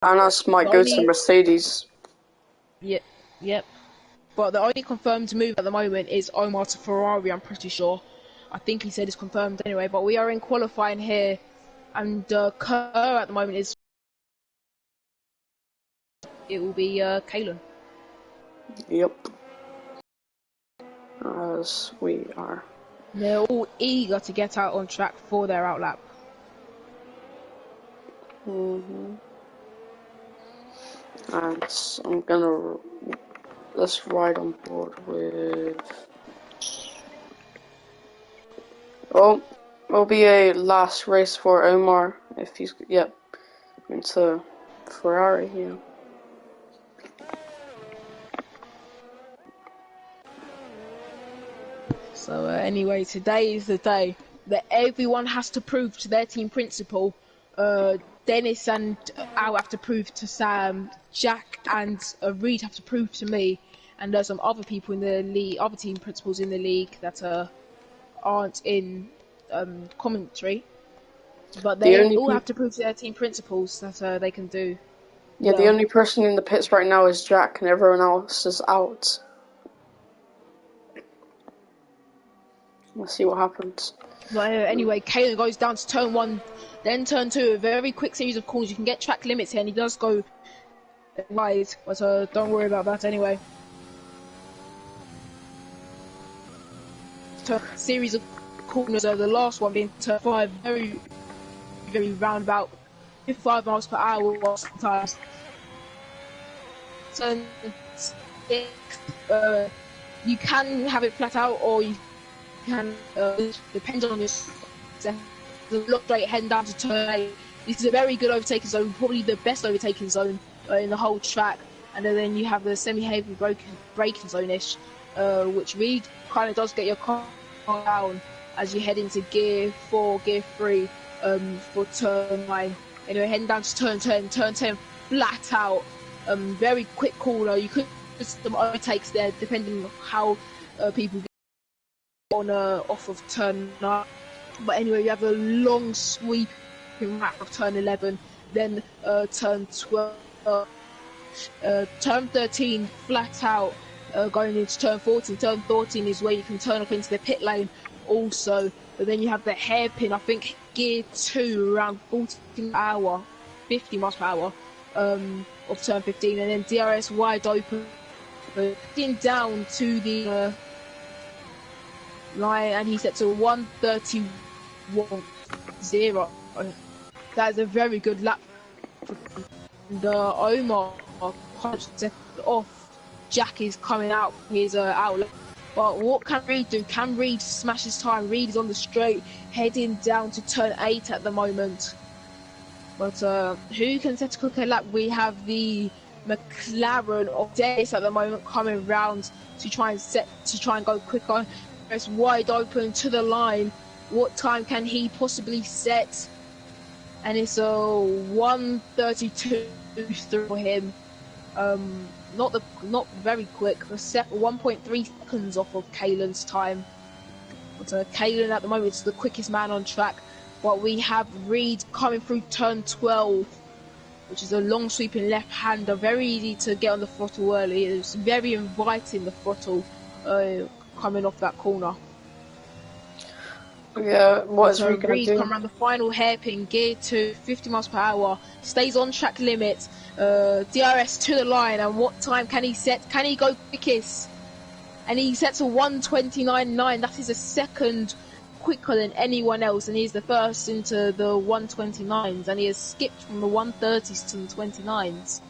Anas might The go to only Mercedes. Yep, yep. But the only confirmed move at the moment is Omar to Ferrari. I'm pretty sure. I think he said it's confirmed anyway. But we are in qualifying here, and Kerr at the moment is it will be Kalen. Yep. As we are. They're all eager to get out on track for their outlap. And I'm gonna let's ride on board with. Oh, it'll be a last race for Omar if he's into Ferrari here. So anyway, today is the day that everyone has to prove to their team principal. Dennis and Al have to prove to Sam, Jack and Reed have to prove to me, and there's some other people in the league, other team principals in the league that aren't in commentary, but The they only all have people, to prove to their team principals that they can do yeah, the well. only person in the pits right now is Jack, and everyone else is out. Let's see what happens. But anyway, Kalen goes down to turn 1, then turn 2, a very quick series of corners. You can get track limits here, and he does go wide, but don't worry about that anyway. Series of corners, the last one being turn 5, very, very roundabout, 55 miles per hour sometimes. Turn 6, you can have it flat out, or you can, depends on your the look straight heading down to turn 8. This is a very good overtaking zone, probably the best overtaking zone in the whole track. And then you have the semi-heavy braking zone-ish, which Reed kind of does get your car down as you head into gear 4, gear 3 for turn 9. Anyway, heading down to turn 10 flat out, very quick corner. You could do some overtakes there depending on how people get on off of turn 9. But anyway, you have a long sweeping wrap of turn 11, then turn 12, turn 13 flat out, going into turn 14. Turn 14 is where you can turn off into the pit lane also. But then you have the hairpin, I think gear 2, around 40 hour, 50 miles per hour of turn 15, and then DRS wide open, getting down to the line, and he sets a 1:31.0. That is a very good lap. And Omar punched it off. Jack is coming out his outlet. But what can Reed do? Can Reed smash his time? Reed is on the straight, heading down to turn 8 at the moment. But who can set a quicker lap? We have the McLaren of Dennis at the moment coming round to try and go quicker. It's wide open to the line. What time can he possibly set? And it's a 1:32 for him. Not very quick. 1.3 seconds off of Kalen's time. But Kalen at the moment is the quickest man on track. But we have Reed coming through turn 12, which is a long sweeping left hander, very easy to get on the throttle early. It's very inviting, the throttle coming off that corner. Yeah, what is Reed gonna Reed do? come around the final hairpin, gear 2, 50 miles per hour, stays on track limit, DRS to the line, and what time can he set? Can he go quickest? And he sets a 1:29.9. That is a second quicker than anyone else, and he's the first into the 1:29s, and he has skipped from the 1:30s to the 29s.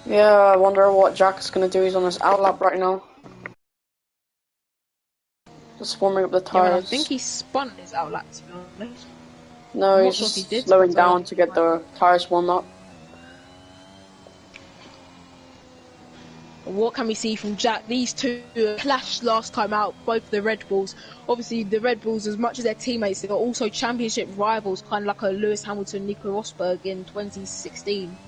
Yeah, I wonder what Jack is gonna do. He's on his outlap right now. Just warming up the Yeah, and I tires. think he spun his outlap, to be honest. No, I'm not he's sure if just he did, slowing but, down to get the tires warmed up. What can we see from Jack? These two clashed last time out, both the Red Bulls. Obviously, the Red Bulls, as much as their teammates, they are also championship rivals, kind of like a Lewis Hamilton, Nico Rosberg in 2016,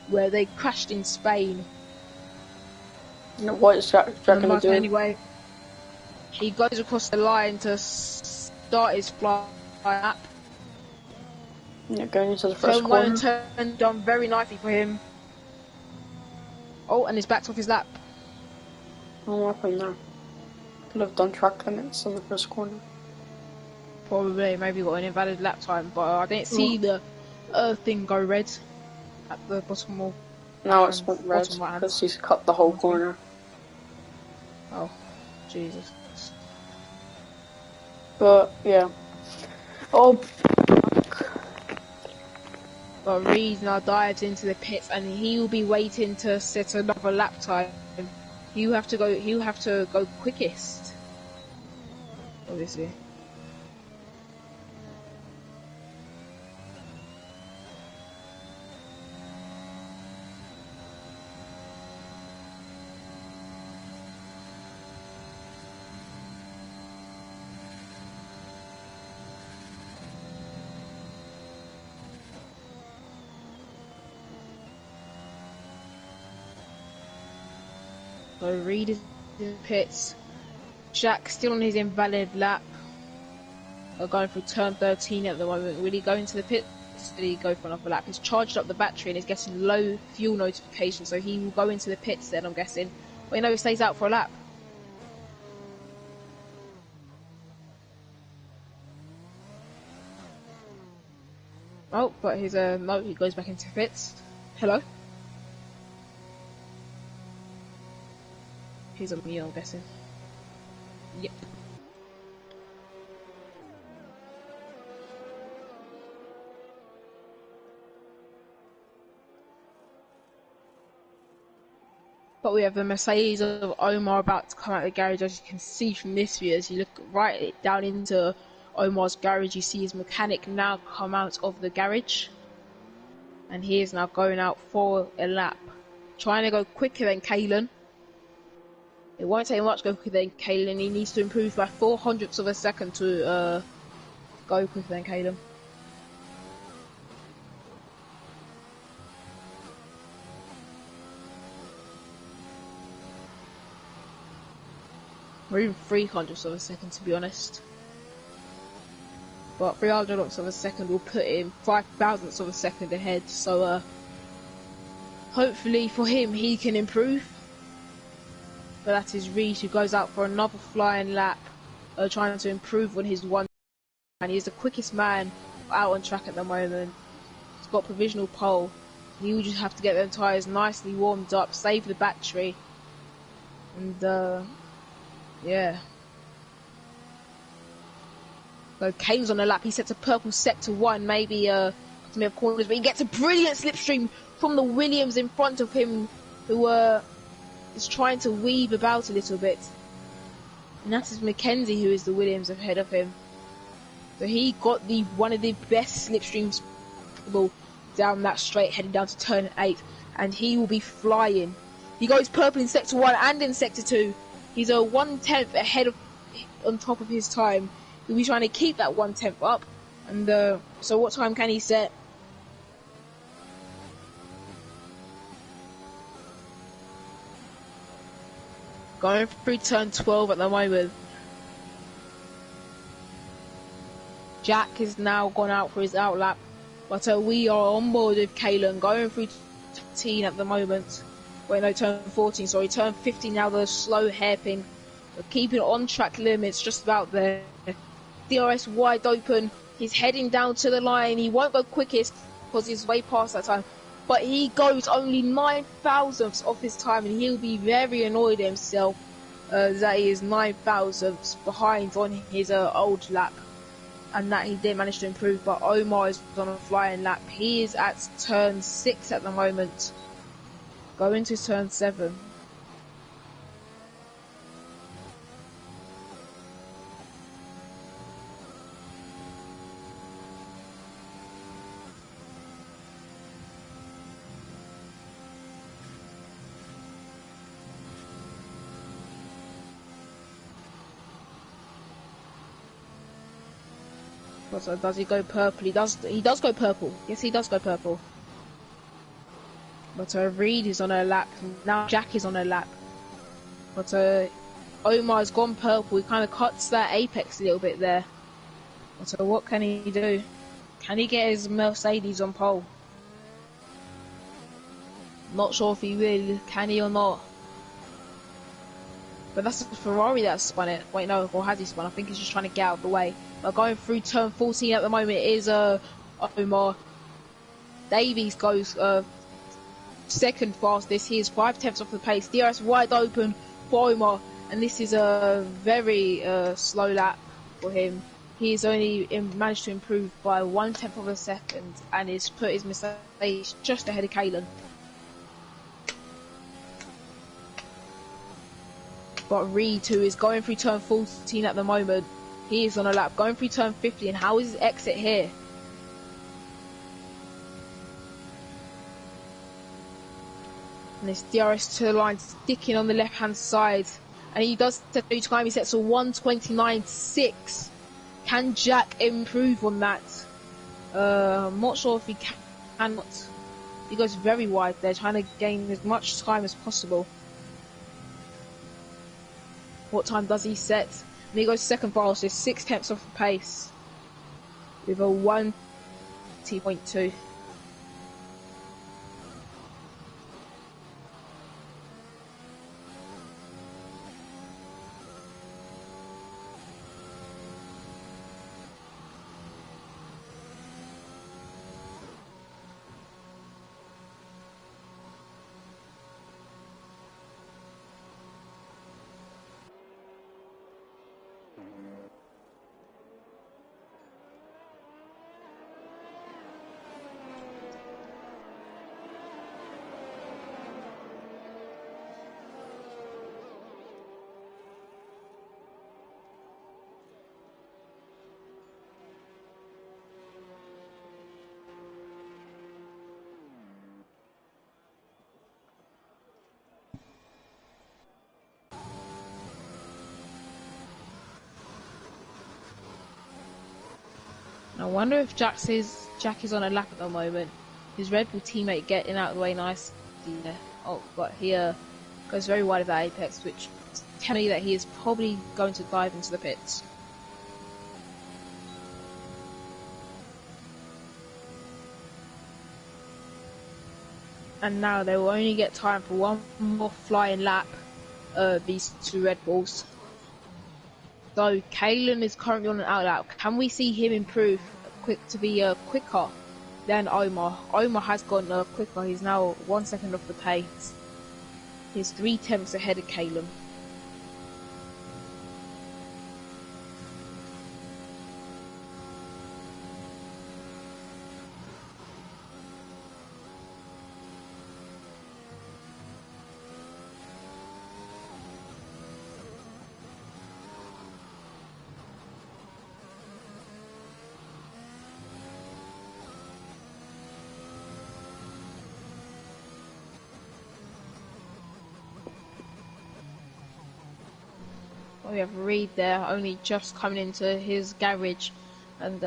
where they crashed in Spain. What is Jack gonna do? Anyway, he goes across the line to start his fly lap. Yeah, going into the first Turn one and corner. turn done very nicely for him. Oh, and he's backed off his lap. What happened there? Could have done track limits in the first corner. Probably, maybe got an invalid lap time, but I didn't see the thing go red at the bottom of Now it's went red bottom right hand. because he's cut the whole corner. Oh, Jesus. But yeah. Oh. But Reed now dives into the pits, and he will be waiting to set another lap time. He'll have to go quickest, obviously. So Reed is in the pits. Jack still on his invalid lap. Going through turn 13 at the moment. Will he go into the pits? Will he go for another lap? He's charged up the battery and is getting low fuel notification, so he will go into the pits then, I'm guessing. But he stays out for a lap. Oh, but his no, he goes back into pits. Hello? He's on mute, I'm guessing. Yep. But we have the Mercedes of Omar about to come out of the garage. As you can see from this view, as you look right down into Omar's garage, you see his mechanic now come out of the garage. And he is now going out for a lap. Trying to go quicker than Kalen. It won't take much to go quicker than Kalen. He needs to improve by 0.04 of a second to go quicker than Kalen. Or even 0.03 of a second, to be honest. But 0.03 of a second will put him 0.005 of a second ahead. So hopefully for him, he can improve. But that is Reed, who goes out for another flying lap, trying to improve on his one. And he's the quickest man out on track at the moment. He's got provisional pole. He will just have to get them tyres nicely warmed up, save the battery, and yeah. So Kane's on the lap. He sets a purple sector 1, maybe some corners, but he gets a brilliant slipstream from the Williams in front of him, who is trying to weave about a little bit. And that is Mackenzie, who is the Williams ahead of him. So he got one of the best slipstreams possible down that straight, heading down to turn 8, and he will be flying. He goes purple in sector 1 and in sector 2. He's a 1/10 ahead of, on top of his time. He'll be trying to keep that 1/10 up. And so what time can he set? Going through turn 12 at the moment. Jack has now gone out for his out lap, but we are on board with Kalen, going through 13 at the moment. Wait, no, turn 14, sorry, turn 15 now, the slow hairpin. We're keeping on track limits, just about there. DRS wide open, he's heading down to the line. He won't go quickest because he's way past that time, but he goes only 9,000ths of his time, and he'll be very annoyed at himself that he is 9,000ths behind on his old lap, and that he didn't manage to improve. But Omar is on a flying lap. He is at turn 6 at the moment, going to turn 7. So does he go purple? He does go purple. Yes, he does go purple. But Reed is on a lap. Now Jack is on a lap. But Omar's gone purple. He kind of cuts that apex a little bit there. But what can he do? Can he get his Mercedes on pole? Not sure if he will, can he or not. But that's the Ferrari that spun it. Wait, no, or has he spun? I think he's just trying to get out of the way. But going through turn 14 at the moment is Omar. Davies goes second fastest. He is 5/10 off the pace. DRS wide open for Omar, and this is a very slow lap for him. He's only managed to improve by 1/10 of a second, and he's put his Mercedes just ahead of Kalen. But Reed, who is going through turn 14 at the moment, he is on a lap going through turn 50. And how is his exit here? And this DRS to the line, sticking on the left hand side, and he does set a new time. He sets a 1:29.6. Can Jack improve on that? I'm not sure if he cannot. He goes very wide there, trying to gain as much time as possible. What time does he set? And he goes second fastest, 6/10 off the pace, with a 1:20.2. I wonder if Jack is on a lap at the moment. His Red Bull teammate getting out of the way nicely there. Oh, but he goes very wide of that apex, which tells me that he is probably going to dive into the pits. And now they will only get time for one more flying lap, these two Red Bulls. So Kalen is currently on an out lap. Can we see him improve to be quicker than Omar? Omar has gone quicker. He's now 1 second off the pace. He's 3/10 ahead of Kalen. We have Reed there, only just coming into his garage, and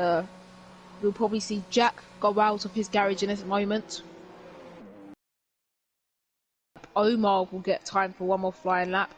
we'll probably see Jack go out of his garage in this moment. Omar will get time for one more flying lap.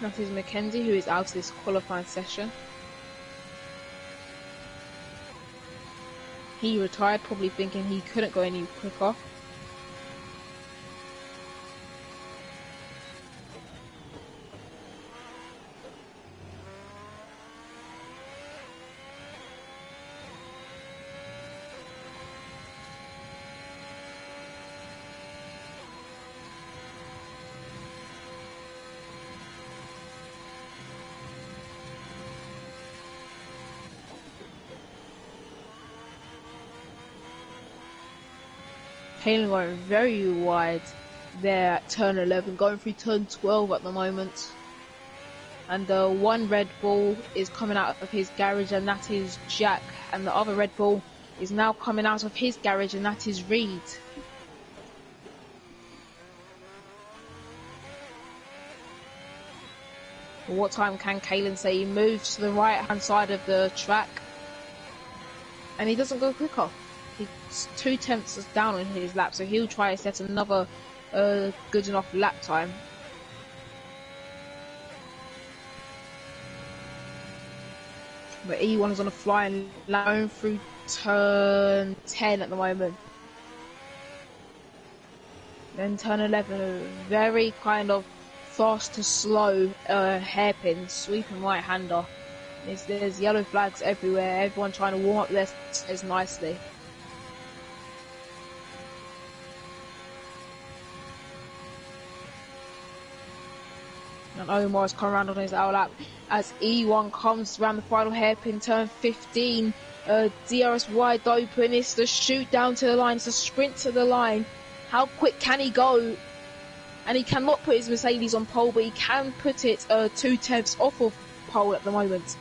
That is Mackenzie, who is out of this qualifying session. He retired, probably thinking he couldn't go any quicker. Kalen going very wide there at turn 11, going through turn 12 at the moment. and one Red Bull is coming out of his garage, and that is Jack, and the other Red Bull is now coming out of his garage, and that is Reed. What time can Kalen say? He moves to the right hand side of the track and he doesn't go quicker. He's 2/10 down on his lap, so he'll try to set another good enough lap time. But E1 is on a flying lap through turn 10 at the moment. Then turn 11, a very kind of fast to slow hairpin, sweeping right-hander. There's yellow flags everywhere, everyone trying to warm up their stairs nicely. And Omar's come around on his out lap as E1 comes around the final hairpin, turn 15. DRS wide open, it's the shoot down to the line, it's a sprint to the line. How quick can he go? And he cannot put his Mercedes on pole, but he can put it 2/10 off of pole at the moment.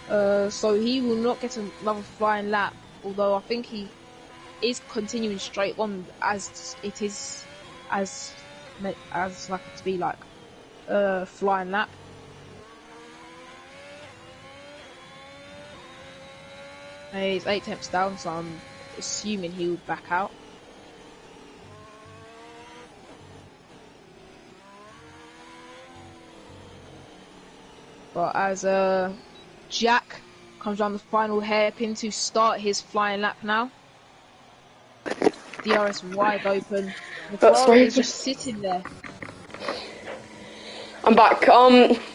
So he will not get another flying lap, although I think he is continuing straight on as it is, as like it to be like flying lap. And he's 8/10 down, so I'm assuming he would back out. But as Jack comes around the final hairpin to start his flying lap now. DRS wide open. McLaren is just sitting there. I'm back.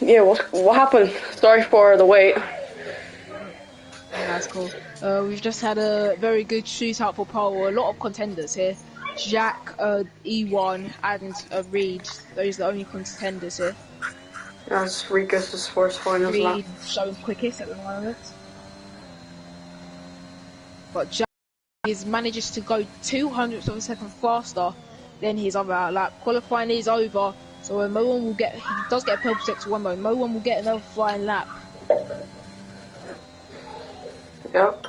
Yeah, what happened? Sorry for the wait. That's cool. We've just had a very good shootout for pole. A lot of contenders here. Jack, E1, and Reed. Those are the only contenders here. As Reed goes to sports finals lap. Reed showing quickest at the moment. But Jack manages to go 200ths of a second faster than his other out lap. Qualifying is over, so no one will get. He does get a pole position one mode. No one will get another flying lap. Yep.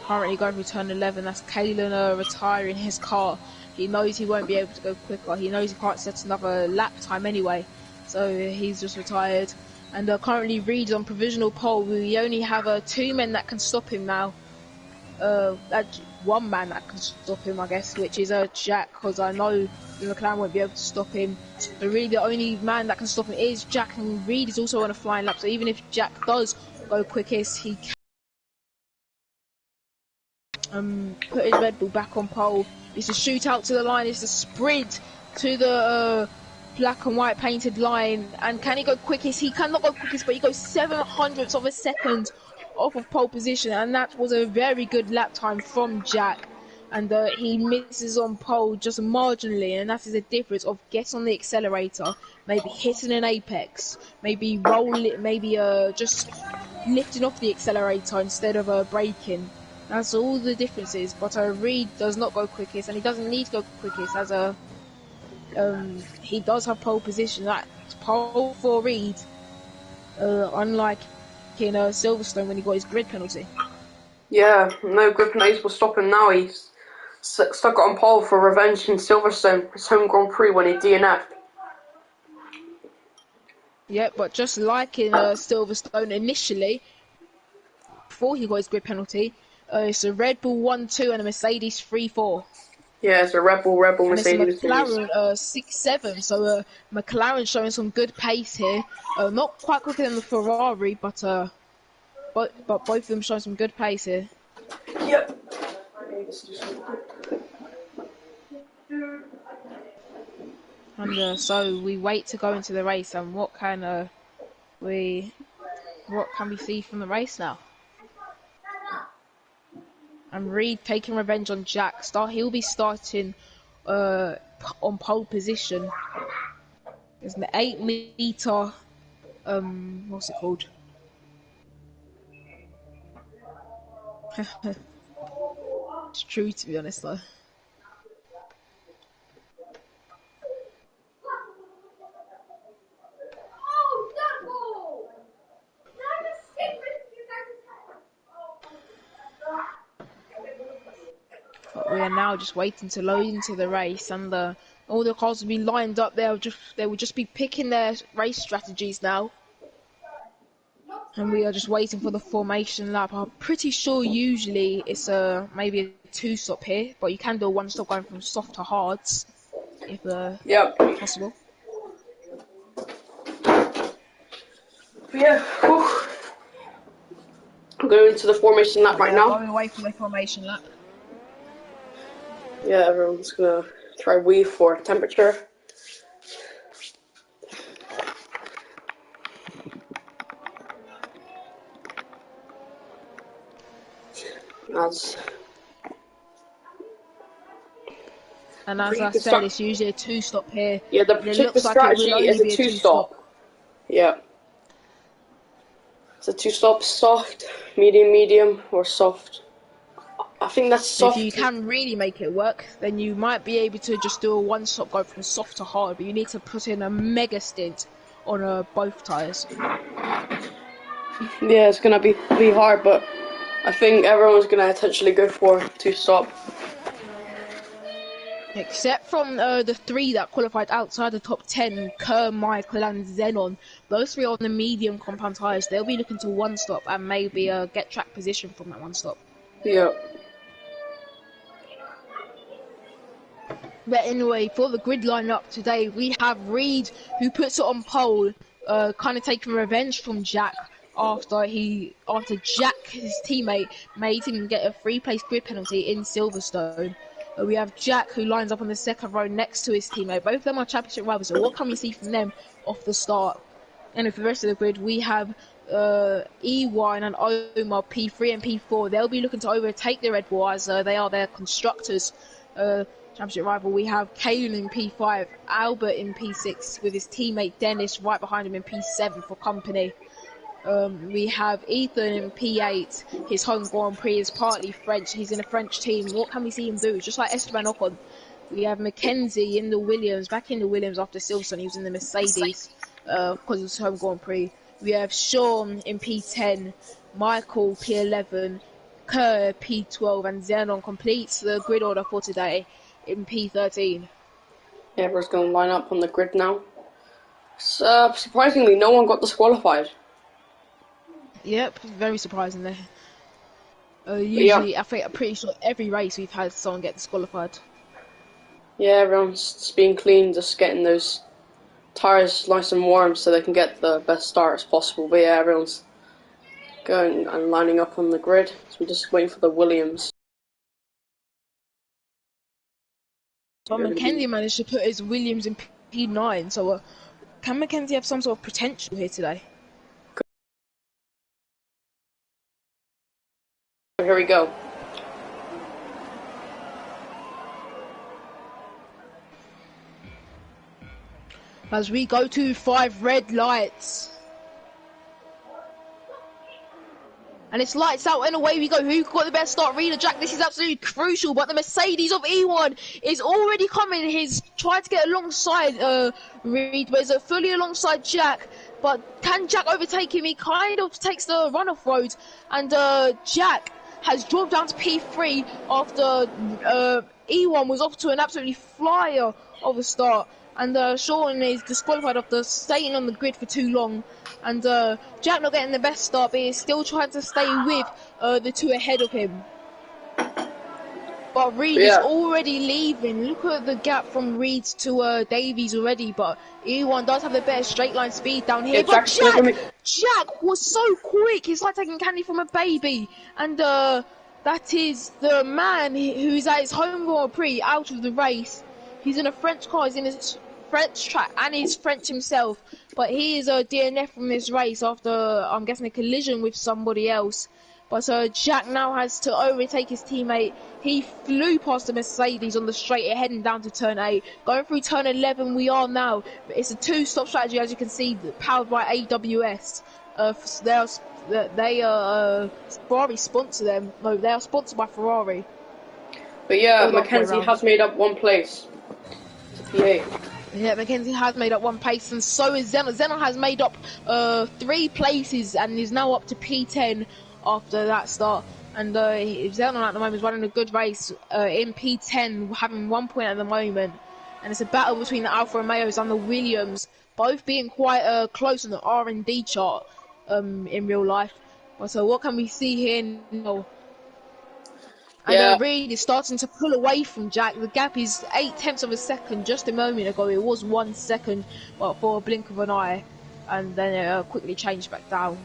Currently going through turn 11, that's Kalen retiring his car. He knows he won't be able to go quicker. He knows he can't set another lap time anyway. So he's just retired. And currently Reed's on provisional pole. We only have 2 men that can stop him now. One man that can stop him, I guess, which is Jack, because I know the McLaren won't be able to stop him. So really the only man that can stop him is Jack, and Reed is also on a flying lap. So even if Jack does go quickest, he can put his Red Bull back on pole. It's a shootout to the line, it's a sprint to the black and white painted line. And can he go quickest? He cannot go quickest, but he goes 0.07 of a second off of pole position, and that was a very good lap time from Jack. And he misses on pole just marginally, and that is the difference of getting on the accelerator, maybe hitting an apex, maybe rolling, maybe just lifting off the accelerator instead of braking. That's all the differences. But Reed does not go quickest, and he doesn't need to go quickest as he does have pole position. That's pole for Reed, unlike in Silverstone when he got his grid penalty. Yeah, no grid penalties will stop him now. He's stuck on pole for revenge in Silverstone, his home Grand Prix when he DNF'd. Yeah, but just like in Silverstone initially, before he got his grid penalty, it's a Red Bull 1-2 and a Mercedes 3-4. Yeah, it's a Red Bull Mercedes. And it's a McLaren 6-7, so McLaren showing some good pace here. Not quite quicker than the Ferrari, but both of them showing some good pace here. Yep. And so we wait to go into the race, and what can we see from the race now? And Reed taking revenge on Jack. He'll be starting on pole position. There's an 8 meter what's it called? It's true, to be honest, though. But we are now just waiting to load into the race, and all the cars will be lined up. They will just be picking their race strategies now, and we are just waiting for the formation lap. I'm pretty sure usually it's maybe a 2-stop here, but you can do a 1-stop going from soft to hards if Yep. possible. Yeah. Whew. I'm going into the formation lap right now. Going away from the formation lap. Yeah, everyone's gonna try weave for temperature. And as I said, it's usually a 2-stop here. Yeah, the strategy is a 2-stop. Yeah. It's a 2-stop, soft, medium, or soft. I think that's soft. If you can really make it work, then you might be able to just do a 1-stop, go from soft to hard, but you need to put in a mega stint on both tyres. Yeah, it's gonna be hard, but I think everyone's gonna essentially go for 2-stop. Except from the 3 that qualified outside the top 10, Kerr, Michael and Zenon. Those 3 on the medium compound tyres. They'll be looking to 1-stop and maybe get track position from that 1-stop. Yeah. But anyway, for the grid lineup today, we have Reed, who puts it on pole, kind of taking revenge from Jack after Jack, his teammate, made him get a 3-place grid penalty in Silverstone. We have Jack, who lines up on the second row next to his teammate. Both of them are championship rivals, so what can we see from them off the start? And for the rest of the grid, we have E1 and Omar, P3 and P4. They'll be looking to overtake the Red Bull as they are their constructors. Championship rival. We have Kalen in P5, Albert in P6 with his teammate Dennis right behind him in P7 for company. We have Ethan in P8. His home Grand Prix is partly French. He's in a French team. What can we see him do? Just like Esteban Ocon. We have Mackenzie in the Williams, back in the Williams after Silverstone. He was in the Mercedes because of his home Grand Prix. We have Sean in P10, Michael P11, Kerr P12, and Zenon completes the grid order for today in P13. Yeah, everyone's going to line up on the grid now. Surprisingly, no one got disqualified. Yep, very surprisingly. Usually, I'm pretty sure every race we've had someone get disqualified. Yeah, everyone's just being clean, just getting those tyres nice and warm so they can get the best start as possible. But yeah, everyone's going and lining up on the grid. So we're just waiting for the Williams. But Mackenzie managed to put his Williams in P9, so can Mackenzie have some sort of potential here today? Here we go. As we go to 5 red lights. And it's lights out and away we go. Who got the best start? Reed or Jack? This is absolutely crucial. But the Mercedes of E1 is already coming. He's tried to get alongside Reed, but is fully alongside Jack. But can Jack overtake him? He kind of takes the runoff road. And Jack has dropped down to P3 after E1 was off to an absolutely flyer of a start. And Sean is disqualified after staying on the grid for too long. And Jack not getting the best start, but he's still trying to stay with the 2 ahead of him. But Reed is already leaving. Look at the gap from Reed to Davies already. But E1 does have the better straight line speed down here. But Jack was so quick. He's like taking candy from a baby. And that is the man who's at his home Grand Prix out of the race. He's in a French car. He's in his French track and he's French himself. But he is a DNF from this race after, I'm guessing, a collision with somebody else. But Jack now has to overtake his teammate. He flew past the Mercedes on the straight, heading down to turn 8. Going through turn 11 we are now. It's a 2-stop strategy, as you can see, powered by AWS. they are Ferrari sponsor them. No, they are sponsored by Ferrari. But yeah, Or the other way Mackenzie round. has made up one place. To P8. Yeah, Mackenzie has made up one place, and so is Zeno. Zeno has made up 3 places and is now up to P10 after that start. And Zeno at the moment is running a good race in P10, having 1 point at the moment. And it's a battle between the Alfa Romeos and the Williams, both being quite close on the R&D chart in real life. So what can we see here now? And Yeah. Reed is starting to pull away from Jack. The gap is 0.8 of a second. Just a moment ago, it was 1 second, but for a blink of an eye, and then it quickly changed back down.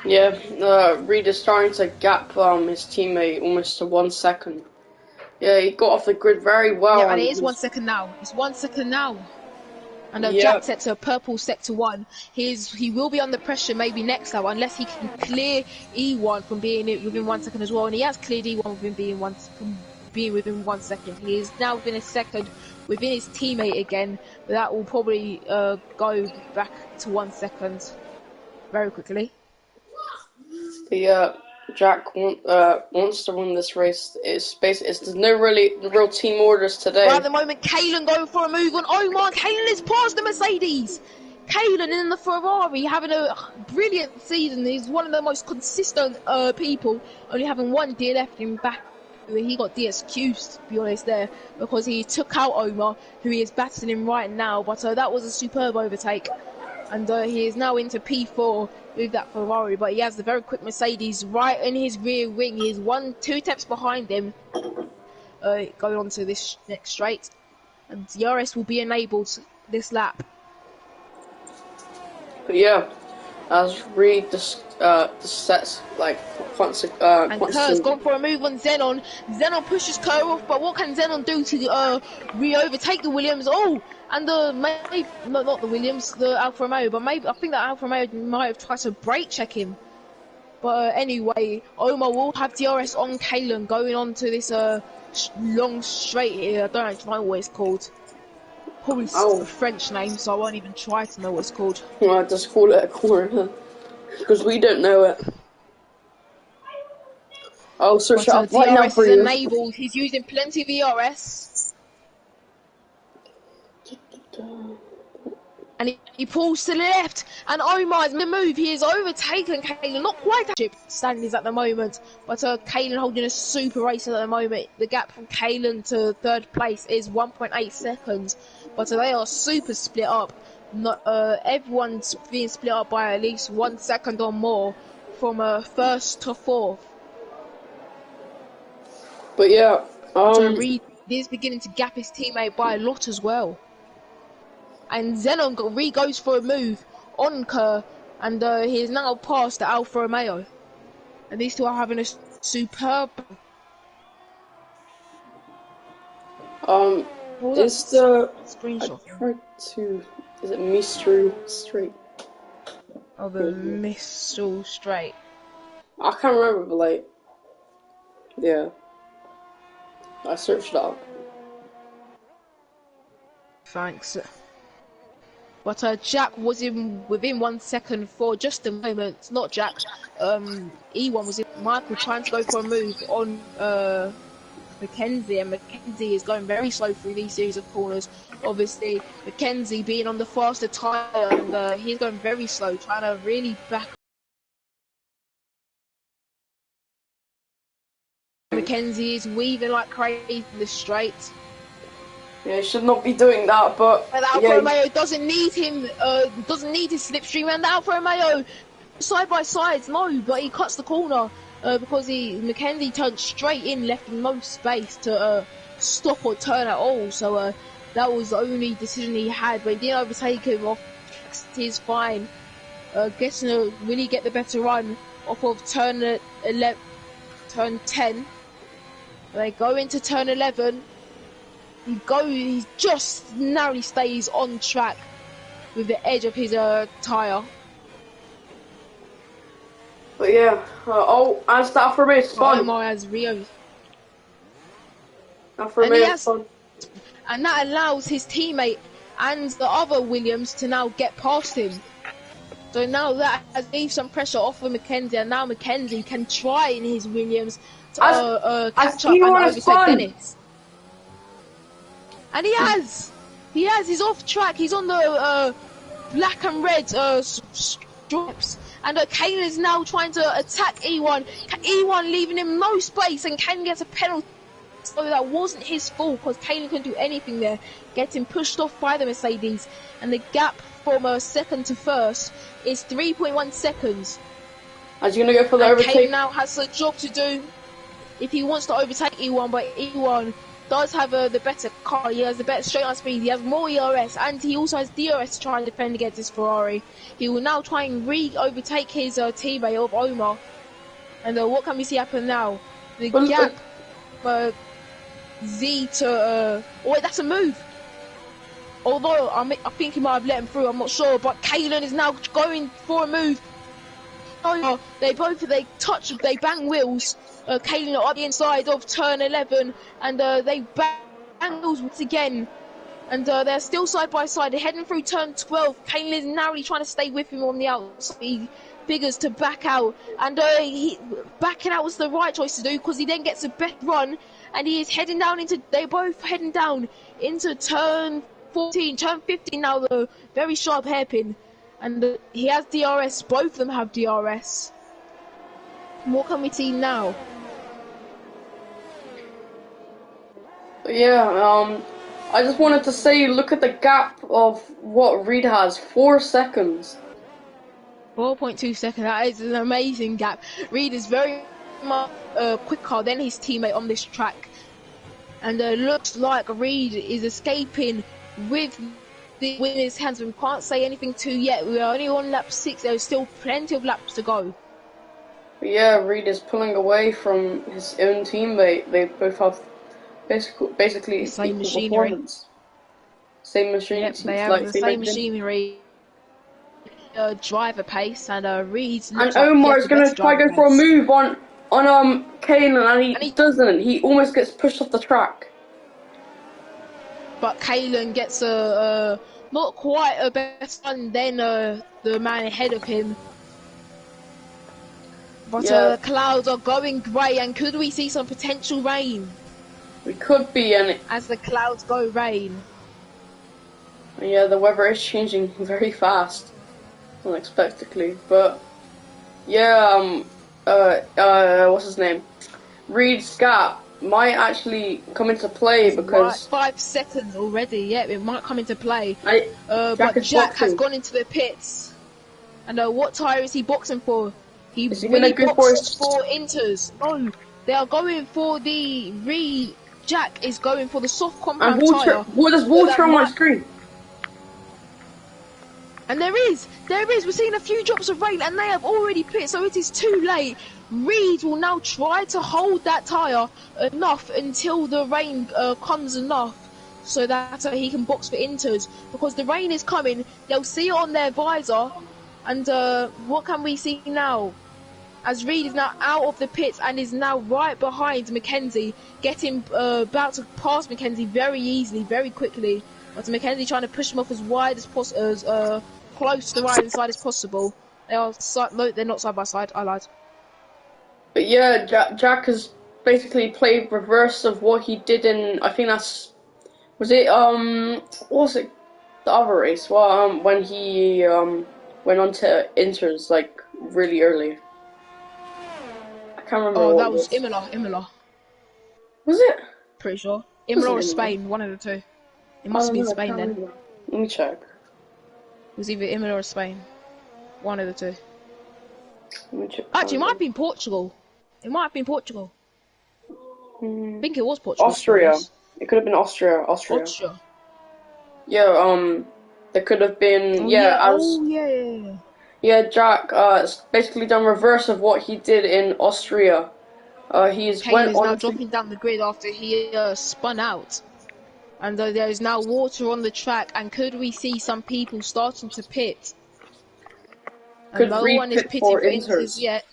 Yeah, Reed is starting to gap his teammate almost to 1 second. Yeah, he got off the grid very well. Yeah, and it is 1 second now. It's 1 second now. And Jack set to a purple sector 1. He will be under pressure maybe next lap unless he can clear E1 from being within 1 second as well. And he has cleared E1 within being within 1 second. He is now within a second within his teammate again. But that will probably go back to 1 second very quickly. Jack wants to win this race. There's no real team orders today. Right at the moment, Kaylen going for a move on Omar. Kaylen is past the Mercedes. Kaylen in the Ferrari having a brilliant season. He's one of the most consistent people, only having 1 DNF in back. He got DSQ'd, to be honest, there, because he took out Omar, who he is battling right now. But that was a superb overtake. And he is now into P4 with that Ferrari, but he has the very quick Mercedes right in his rear wing. He is 2 steps behind him, going on to this next straight. And DRS will be enabled this lap. But yeah, as Reed sets like and Kerr's gone for a move on Zenon. Zenon pushes Kerr off, but what can Zenon do to re-overtake the Williams? Oh, and not the Williams, the Alfa Romeo, but maybe I think that Alfa Romeo might have tried to brake check him. But anyway, Omar will have DRS on Kaylen going on to this long straight here. I don't actually know what it's called. Probably a French name, so I won't even try to know what it's called. Well, just call it a corner, because we don't know it. I'll search it up right now for you. DRS is enabled. He's using plenty of DRS. And he pulls to the left, and Omar's move. He is overtaken Kaylen, not quite at standings at the moment, but Kaylen holding a super race at the moment. The gap from Kaylen to 3rd place is 1.8 seconds, but they are super split up. Everyone's being split up by at least 1 second or more from 1st to 4th. But yeah, so Reed is beginning to gap his teammate by a lot as well. And Zenon goes for a move on Kerr, and he is now past the Alfa Romeo. And these two are having a superb. Is the screenshot? Is it Mistral Straight? Oh, the Mistral Straight. I can't remember, but like, yeah, I searched it up. Thanks. But Jack was within 1 second for just a moment. Not Jack. E1 was in Michael trying to go for a move on Mackenzie, and Mackenzie is going very slow through these series of corners. Obviously, Mackenzie being on the faster tyre, and he's going very slow, trying to really back. Mackenzie is weaving like crazy in the straight. Yeah, he should not be doing that, but Alfa Romeo doesn't need him, doesn't need his slipstream, and Alfa Romeo side by side, no, but he cuts the corner because Mackenzie turned straight in, left him no space to stop or turn at all. So that was the only decision he had, but he didn't overtake him off. He's fine. Getting to really get the better run off of turn 10. They go into turn 11. He just narrowly stays on track with the edge of his tyre. But yeah, as that for me, it's fun. Omar has Rio. That for me, it's fun. And that allows his teammate and the other Williams to now get past him. So now that has leave some pressure off of Mackenzie, and now Mackenzie can try in his Williams to As catch up and P1 has overtake spun. Dennis. And he has! He's off track, he's on the black and red stripes. And Kane is now trying to attack E1. E1 leaving him no space, and Kane gets a penalty. So that wasn't his fault, because Kane couldn't do anything there. Getting pushed off by the Mercedes. And the gap from second to first is 3.1 seconds. As you're gonna go for the And overtake. Kane now has a job to do if he wants to overtake E1, but E1 does have the better car. He has the better straight line speed, he has more ERS, and he also has DRS to try and defend against his Ferrari. He will now try and overtake his teammate of Omar. And what can we see happen now? The gap Z to oh wait, that's a move. Although I think he might have let him through, I'm not sure. But Kalen is now going for a move. Oh, they bang wheels. Kalen are up the inside of turn 11, and they bang wheels once again. And they're still side by side. They're heading through turn 12. Kalen is narrowly trying to stay with him on the outside. He figures to back out, and backing out was the right choice to do, because he then gets a best run, and he is heading down into. They're both heading down into turn 14, turn 15 now, though, very sharp hairpin, and he has DRS, both of them have DRS. What can we see now? Yeah, I just wanted to say, look at the gap of what Reed has, 4 seconds. 4.2 seconds, that is an amazing gap. Reed is very much quicker than his teammate on this track, and looks like Reed is escaping with the win in his hands. We can't say anything too yet. We are only on lap 6. There's still plenty of laps to go. But yeah, Reed is pulling away from his own teammate. They both have basically Same equal machinery. performance. Same machine. Yep, they have the same machinery. Driver pace, and Reed. And Omar is going to try go for a move on Kane, and he doesn't. He almost gets pushed off the track. But Kalen gets not quite a better run than the man ahead of him. But Yeah. clouds are going grey, and could we see some potential rain? We could be, and as the clouds go rain. Yeah, the weather is changing very fast, unexpectedly. But yeah, what's his name? Reed's gap might actually come into play because 5 seconds already. Yeah, it might come into play. Jack but Jack has gone into the pits. And what tyre is he boxing for? He really boxed for Inters. No, they are going for the Reed. Jack is going for the soft compound tyre. There's water on my screen. And there is. We're seeing a few drops of rain, and they have already pit, so it is too late. Reed will now try to hold that tyre enough until the rain comes enough, so that he can box for Inters. Because the rain is coming, they'll see it on their visor. And what can we see now? As Reed is now out of the pits and is now right behind Mackenzie, getting about to pass Mackenzie very easily, very quickly. But Mackenzie trying to push him off as wide as possible, as close to the right side as possible. No, they're not side by side. I lied. But yeah, Jack has basically played reverse of what he did in. I think was it what was it? The other race. Well, when he went on to Inters like really early. I can't remember. Oh, that was Imola. Was it? Pretty sure. Imola or Spain, one of the two. It must have been Spain then. Remember. Let me check. It was either Imola or Spain. One of the two. Let me check. Actually, it might have been Portugal. I think it was Portugal. Austria. It could have been Austria. Yeah, there could have been. Yeah, Jack basically done reverse of what he did in Austria. He's now dropping down the grid after he spun out. And there is now water on the track, and could we see some people starting to pit? And no one is pitting for Inters yet.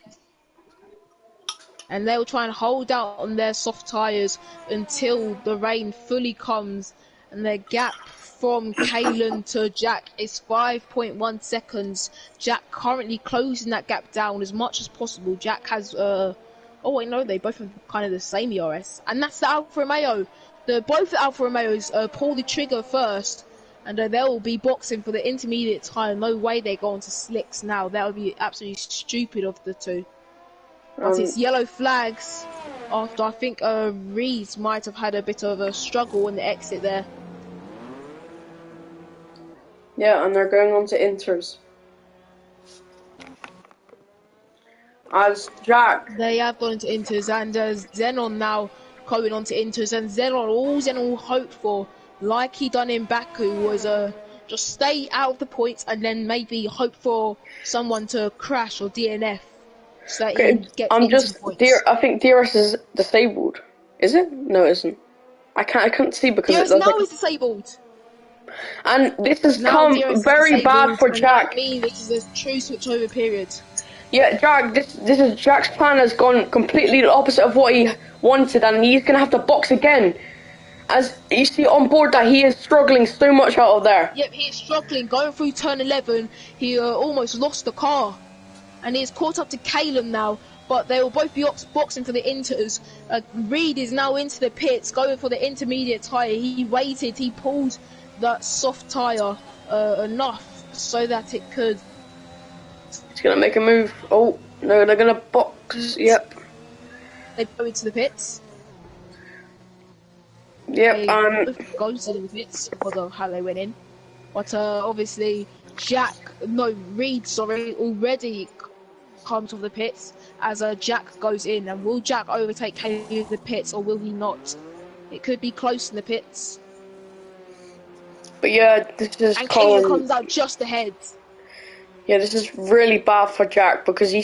And they'll try and hold out on their soft tyres until the rain fully comes, and their gap from Kalen to Jack is 5.1 seconds. Jack currently closing that gap down as much as possible. Jack has, oh wait, no, they both have kind of the same ERS. And that's the Alfa Romeo. Both the Alfa Romeos pull the trigger first, and they'll be boxing for the intermediate tire. No way they go into slicks now. That would be absolutely stupid of the two. But it's yellow flags after I think Rees might have had a bit of a struggle in the exit there. Yeah, and they're going on to inters. As Jack. They have gone into inters, and Zenon now going on to inters, and all Zenon hoped for, like he done in Baku, was just stay out of the points and then maybe hope for someone to crash or DNF. So that he gets into the points. I think DRS is disabled. Is it? No, it isn't. I couldn't see because DRS now is disabled. And this has now come very bad for Jack. That means this is a true switchover period. Yeah, Jack. This is Jack's plan has gone completely the opposite of what he wanted, and he's gonna have to box again. As you see on board that he is struggling so much out of there. Yep, he is struggling. Going through turn 11, he almost lost the car. And he's caught up to Kalen now, but they will both be boxing for the inters. Reed is now into the pits, going for the intermediate tyre. He waited, he pulled that soft tyre enough so that it could... He's going to make a move. Oh, no, they're going to box. Yep. They go into the pits. Yep, They go to the pits because of how they went in. But obviously, Reed, already comes off the pits as Jack goes in. And will Jack overtake Kalen in the pits, or will he not? It could be close in the pits. But yeah, this is and Kalen comes out just ahead. Yeah, this is really bad for Jack because he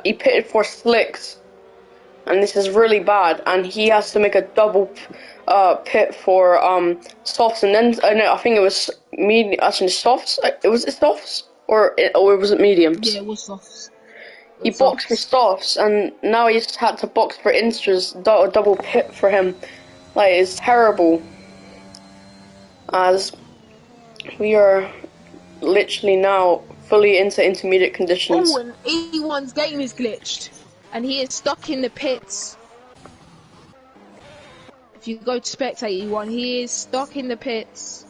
pitted for slicks, and this is really bad. And he has to make a double pit for softs, and then I think it was medium. Actually, softs. Was it softs or was it mediums? Yeah, it was softs. He boxed for softs, and now he's had to box for inters. Double pit for him. Like, it's terrible. As we are literally now fully into intermediate conditions. Oh, and E1's game is glitched, and he is stuck in the pits. If you go to spectate E1, he is stuck in the pits.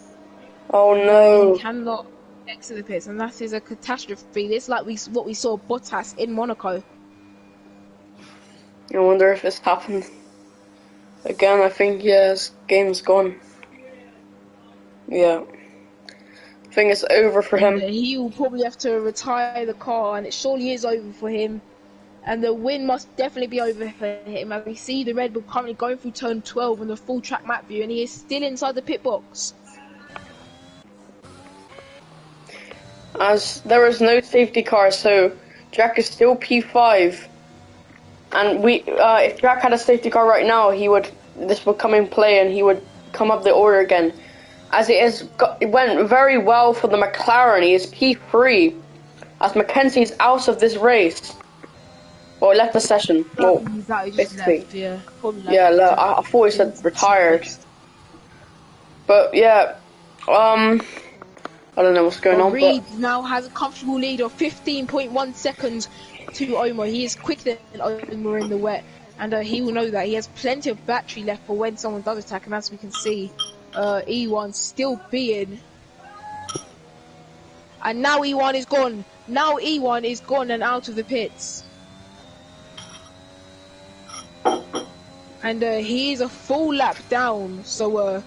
Oh no! He cannot exit the pits, and that is a catastrophe. This is like what we saw Bottas in Monaco. I wonder if this happened again. I think his game's gone. Yeah. I think it's over for him. He will probably have to retire the car, and it surely is over for him. And the win must definitely be over for him. As we see the Red Bull currently going through turn 12 on the full track map view, and he is still inside the pit box. As there is no safety car, so Jack is still P5. And if Jack had a safety car right now, this would come in play, and he would come up the order again. As it went very well for the McLaren. He is P3, as Mackenzie's out of this race. Well, left the session. Well, basically. Left, yeah. I thought he said retired. But yeah, I don't know what's going on. Reed now has a comfortable lead of 15.1 seconds to Omar. He is quicker than Omar in the wet, and he will know that. He has plenty of battery left for when someone does attack him, as we can see. E1 still being, and now E1 is gone. Now E1 is gone and out of the pits, and he is a full lap down. So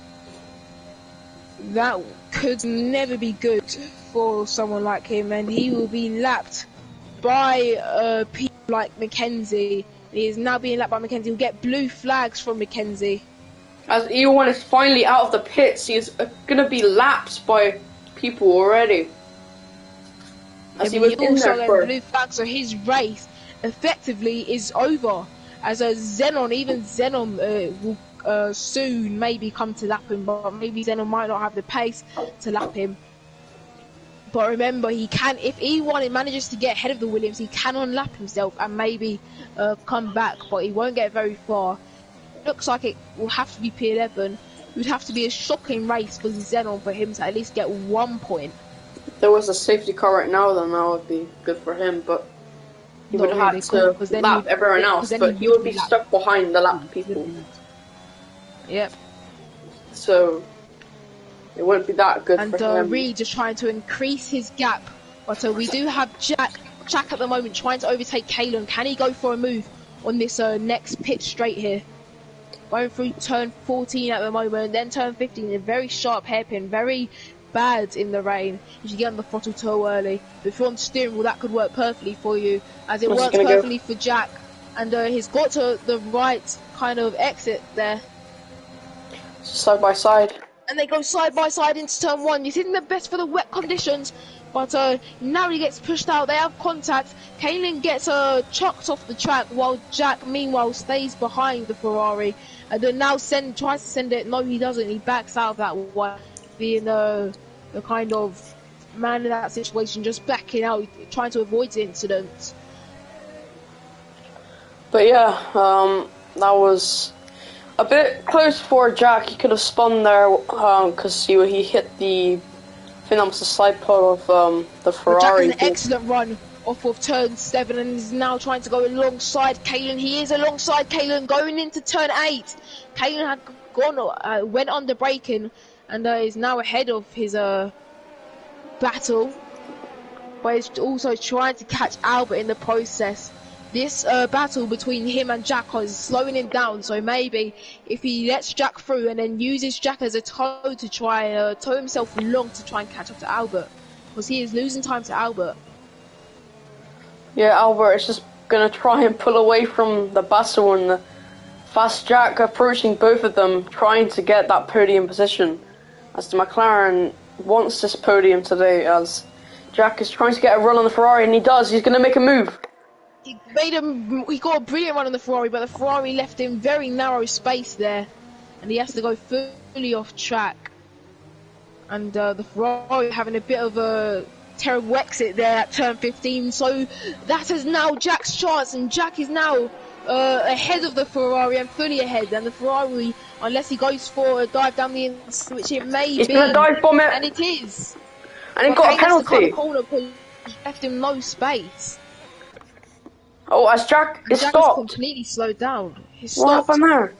that could never be good for someone like him, and he will be lapped by people like Mackenzie. He is now being lapped by Mackenzie. He'll get blue flags from Mackenzie. As E1 is finally out of the pits, he's going to be lapped by people already. As he was in there for... blue flags, so his race effectively is over. As Zenon will soon maybe come to lap him, but maybe Zenon might not have the pace to lap him. But remember, he can, if E1 manages to get ahead of the Williams, he can unlap himself and maybe come back, but he won't get very far. Looks like it will have to be P11, it would have to be a shocking race for Zenon for him to at least get 1 point. If there was a safety car right now, then that would be good for him, but he Not would really, have to because then lap everyone else, but he would be lapped. stuck behind the lap people. Yep. So it wouldn't be that good And for him. Reed is trying to increase his gap. But we do have Jack at the moment trying to overtake Kalen. Can he go for a move on this next pit straight here? Going through turn 14 at the moment, then turn 15, a very sharp hairpin, very bad in the rain if you get on the throttle too early. But if you're on the steering wheel, that could work perfectly for you, as it works perfectly for Jack. And he's got to the right kind of exit there. Side by side. And they go side by side into turn 1. He's in the best for the wet conditions, but now he gets pushed out. They have contact. Kalen gets chucked off the track, while Jack meanwhile stays behind the Ferrari. And then now tries to send it. No, he doesn't. He backs out of that one, being the kind of man in that situation, just backing out, trying to avoid the incident. But yeah, that was a bit close for Jack. He could have spun there because he hit the, I think that was the side pod of the Ferrari. Jack has an excellent run off of turn 7 and is now trying to go alongside Kalen. He is alongside Kalen going into turn 8. Kalen had went under braking and is now ahead of his battle, but is also trying to catch Albert in the process. This battle between him and Jack is slowing him down, so maybe if he lets Jack through and then uses Jack as a tow to try tow himself along to try and catch up to Albert, because he is losing time to Albert. Yeah, Albert is just gonna try and pull away from the battle, and the fast Jack approaching both of them, trying to get that podium position, as the McLaren wants this podium today, as Jack is trying to get a run on the Ferrari, and he does. He's gonna make a move. He got a brilliant run on the Ferrari, but the Ferrari left him very narrow space there, and he has to go fully off track. And the Ferrari having a bit of a terrible exit there at turn 15, so that is now Jack's chance, and Jack is now ahead of the Ferrari and fully ahead. And the Ferrari, unless he goes for a dive down the inside, which it may He's be, gonna dive bomb it, and it is, and he got a penalty. The corner left him no space. Oh, as Jack is Jack stopped. is completely slowed down. He's What stopped. happened there?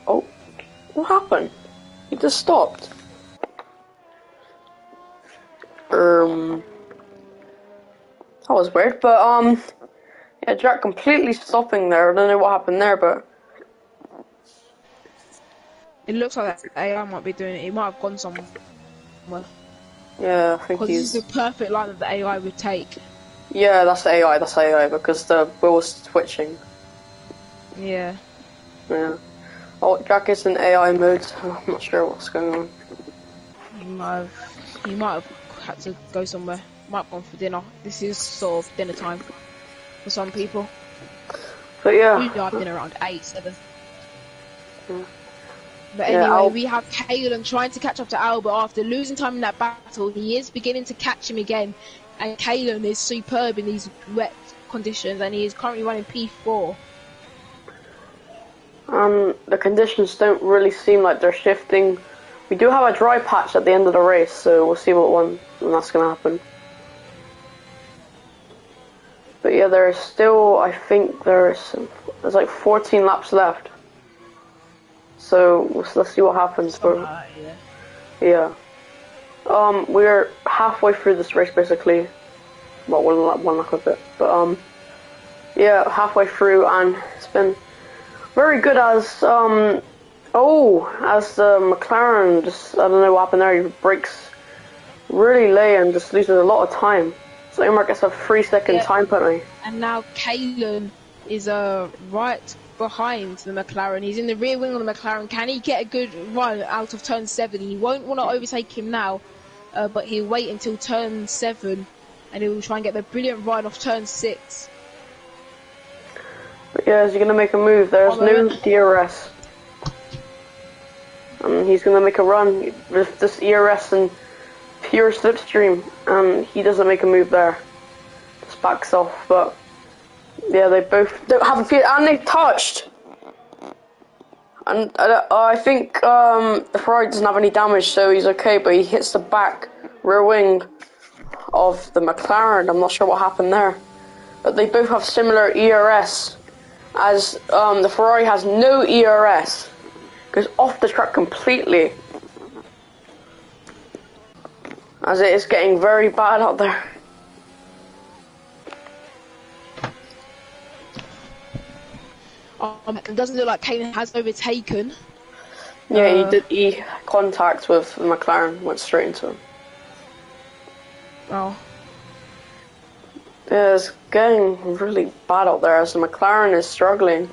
Oh, what happened? He just stopped. That was weird, but yeah, Jack completely stopping there. I don't know what happened there, but It looks like that AI might be doing it. He might have gone somewhere. yeah, I think Because he's. this is the perfect line that the AI would take. Yeah, that's AI. That's AI because the wheel was switching. Yeah. Yeah. Oh, Jack is in AI mode. So I'm not sure what's going on. He might have had to go somewhere. Might have gone for dinner. This is sort of dinner time for some people. But yeah. Usually I've been around 8, 7. Yeah. But Yeah, anyway, we have Kalen trying to catch up to Albert after losing time in that battle. He is beginning to catch him again, and Kalen is superb in these wet conditions, and he is currently running P4. The conditions don't really seem like they're shifting. We do have a dry patch at the end of the race, so we'll see when that's going to happen. But yeah, there is still, I think there's like 14 laps left. So let's see what happens. Yeah. We're halfway through this race basically. Well, one lap of it, but yeah, halfway through, and it's been very good as as the McLaren just, I don't know what happened there. He brakes really late and just loses a lot of time. So Omar gets a 3-second time penalty. And now Kalen is right behind the McLaren. He's in the rear wing of the McLaren. Can he get a good run out of turn 7? He won't want to overtake him now, but he'll wait until turn 7, and he'll try and get the brilliant run off turn 6. But yeah, is he going to make a move? There's no DRS. And he's going to make a run with this ERS and pure slipstream, and he doesn't make a move there. Just backs off, but yeah, they both don't have a fear, and they touched. And I think the Ferrari doesn't have any damage, so he's okay. But he hits the back rear wing of the McLaren. I'm not sure what happened there, but they both have similar ERS. As the Ferrari has no ERS, goes off the track completely. As it is getting very bad out there. It doesn't look like Kane has overtaken. Yeah, he did. He contact with the McLaren, went straight into him. Oh. Yeah, it's getting really bad out there as the McLaren is struggling.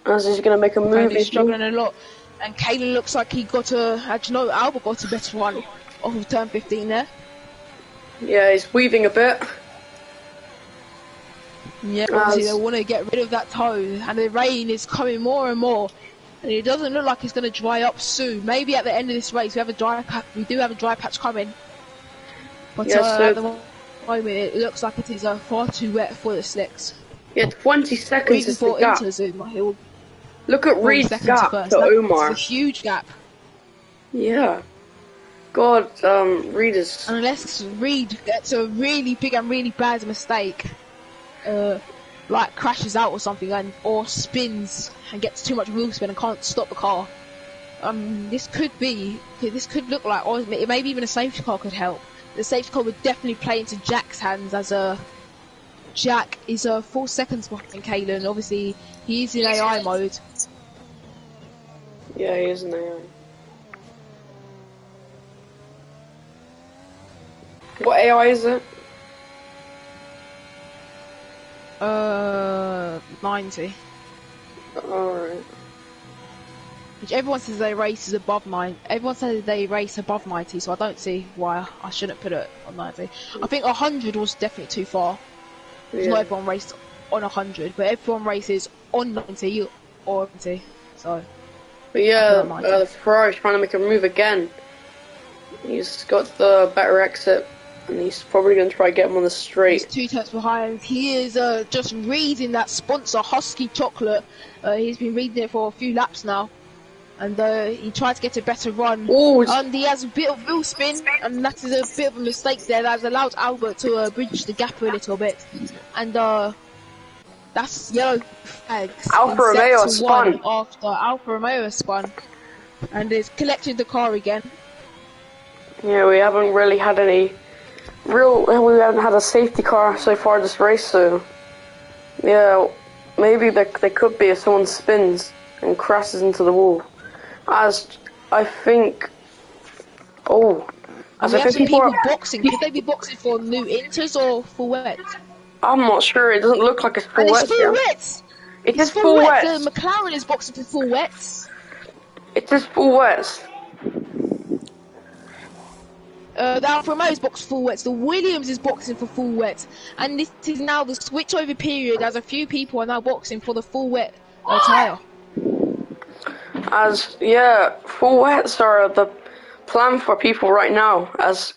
As he's going to make a move. He's struggling a lot. And Kane looks like he got a... Actually, no, Albert got a better one off of turn 15 there. Yeah, he's weaving a bit. Yeah, obviously they want to get rid of that toe. And the rain is coming more and more. And it doesn't look like it's going to dry up soon. Maybe at the end of this race we do have a dry patch coming. But at the moment it looks like it is far too wet for the slicks. Yeah, 20 seconds is the gap. Look at Reed's gap to Omar. It's a huge gap. Yeah. God, Reed is... Unless Reed gets a really big and really bad mistake, like crashes out or something, or spins and gets too much wheel spin and can't stop the car. This could look like, or maybe even a safety car could help. The safety car would definitely play into Jack's hands, as Jack is 4 seconds behind Kalen. Obviously, he's in AI mode. Yeah, he is in AI. What AI is it? 90. Alright. Which everyone says they race is above 9. Everyone says they race above 90, so I don't see why I shouldn't put it on 90. I think 100 was definitely too far. Yeah. Not everyone raced on 100, but everyone races on 90 or 90. So. But yeah, the Ferrari's trying to make a move again. He's got the better exit, and he's probably going to try to get him on the straight. He's 2 turns behind. He is just reading that sponsor, Husky Chocolate. He's been reading it for a few laps now. And he tried to get a better run. And he has a bit of wheel spin, and that is a bit of a mistake there. That has allowed Albert to bridge the gap a little bit. And that's yellow flags. Alfa Romeo spun. After Alfa Romeo spun. And is collecting the car again. Yeah, we haven't really had any we haven't had a safety car so far this race, so yeah, maybe there could be if someone spins and crashes into the wall. As I think, as I think people boxing. Could they be boxing for new inters or full wet? I'm not sure. It doesn't look like it's full wet. It's full wet. It is full wet. The McLaren is boxing for full wets. It is full wet. The Alfa Romeo is boxing for full wets. The Williams is boxing for full wet, and this is now the switch over period, as a few people are now boxing for the full wet tyre. As full wets are the plan for people right now. As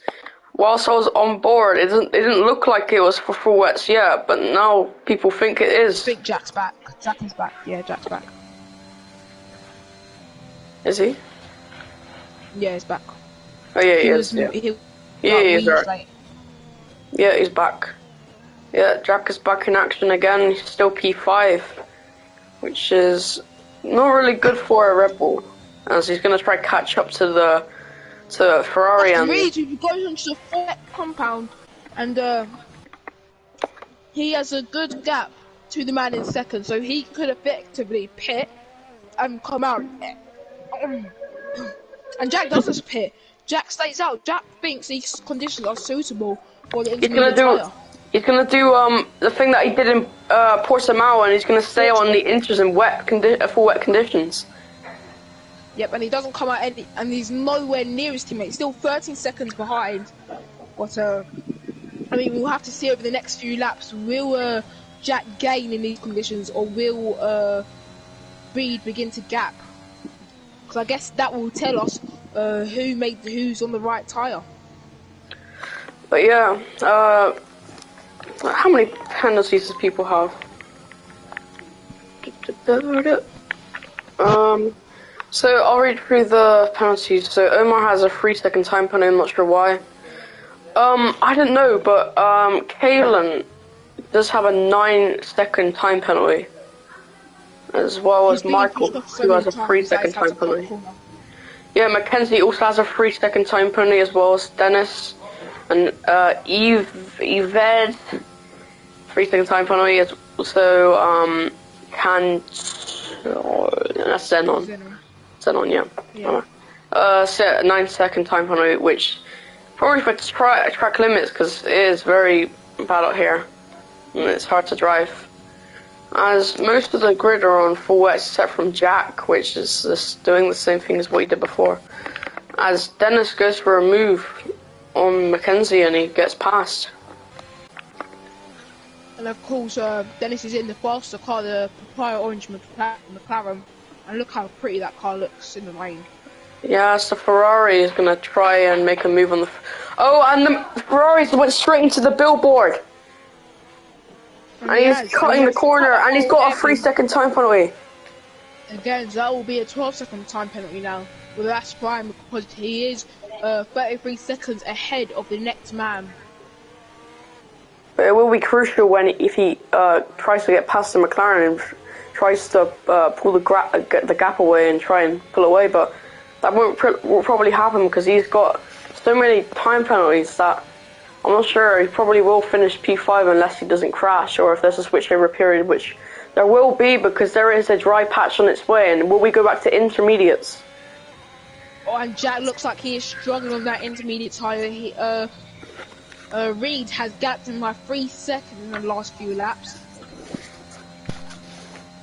whilst I was on board, it didn't look like it was for full wets yet, but now people think it is. I think Jack's back. Jack is back. Yeah, Jack's back. Is he? Yeah, he's back. Oh yeah, he is. Yeah, he is right. Yeah, he's back. Yeah, Jack is back in action again. He's still P5, which is not really good for a Red Bull, as he's going to try catch up to Ferrari. And Reed, who goes into the full compound, and he has a good gap to the man in second, so he could effectively pit and come out. And Jack doesn't pit. Jack stays out. Jack thinks these conditions are suitable for the intermediate tyre. He's gonna do the thing that he did in Portimao, and he's gonna stay on the inters in full wet conditions. Yep, and he doesn't come out and he's nowhere near his teammate. Still 13 seconds behind. But I mean, we'll have to see over the next few laps. Will Jack gain in these conditions, or will Reed begin to gap? Because I guess that will tell us who's on the right tyre. But yeah, how many penalties does people have? So I'll read through the penalties. So Omar has a 3-second time penalty. I'm not sure why. I don't know, but Kalen does have a 9-second time penalty, as well as He's been Michael, pushed off so who many has a times that 3-second he's had to time cut penalty. corner. Yeah, Mackenzie also has a 3-second time penalty, as well as Dennis and Eved 3-second time penalty. As also that's Zenon, yeah. Set a 9-second time penalty, which probably for track limits, because it is very bad out here and it's hard to drive. As most of the grid are on full wet except from Jack, which is just doing the same thing as what he did before. As Dennis goes for a move on Mackenzie and he gets past. And of course, Dennis is in the faster car, the Papaya Orange McLaren. And look how pretty that car looks in the rain. Yeah, so Ferrari is going to try and make a move on the... Oh, and the Ferraris went straight into the billboard. And he's cutting the corner, and he's got a 3-second time penalty. Again, that will be a 12-second time penalty now. Well, that's fine because he is 33 seconds ahead of the next man. But it will be crucial if he tries to get past the McLaren and tries to pull the gap away and try and pull away. But that won't probably happen because he's got so many time penalties that I'm not sure. He probably will finish P5 unless he doesn't crash, or if there's a switchover period, which there will be because there is a dry patch on its way. And will we go back to intermediates? Oh, and Jack looks like he is struggling on that intermediate tyre. Reed has gapped him by 3 seconds in the last few laps.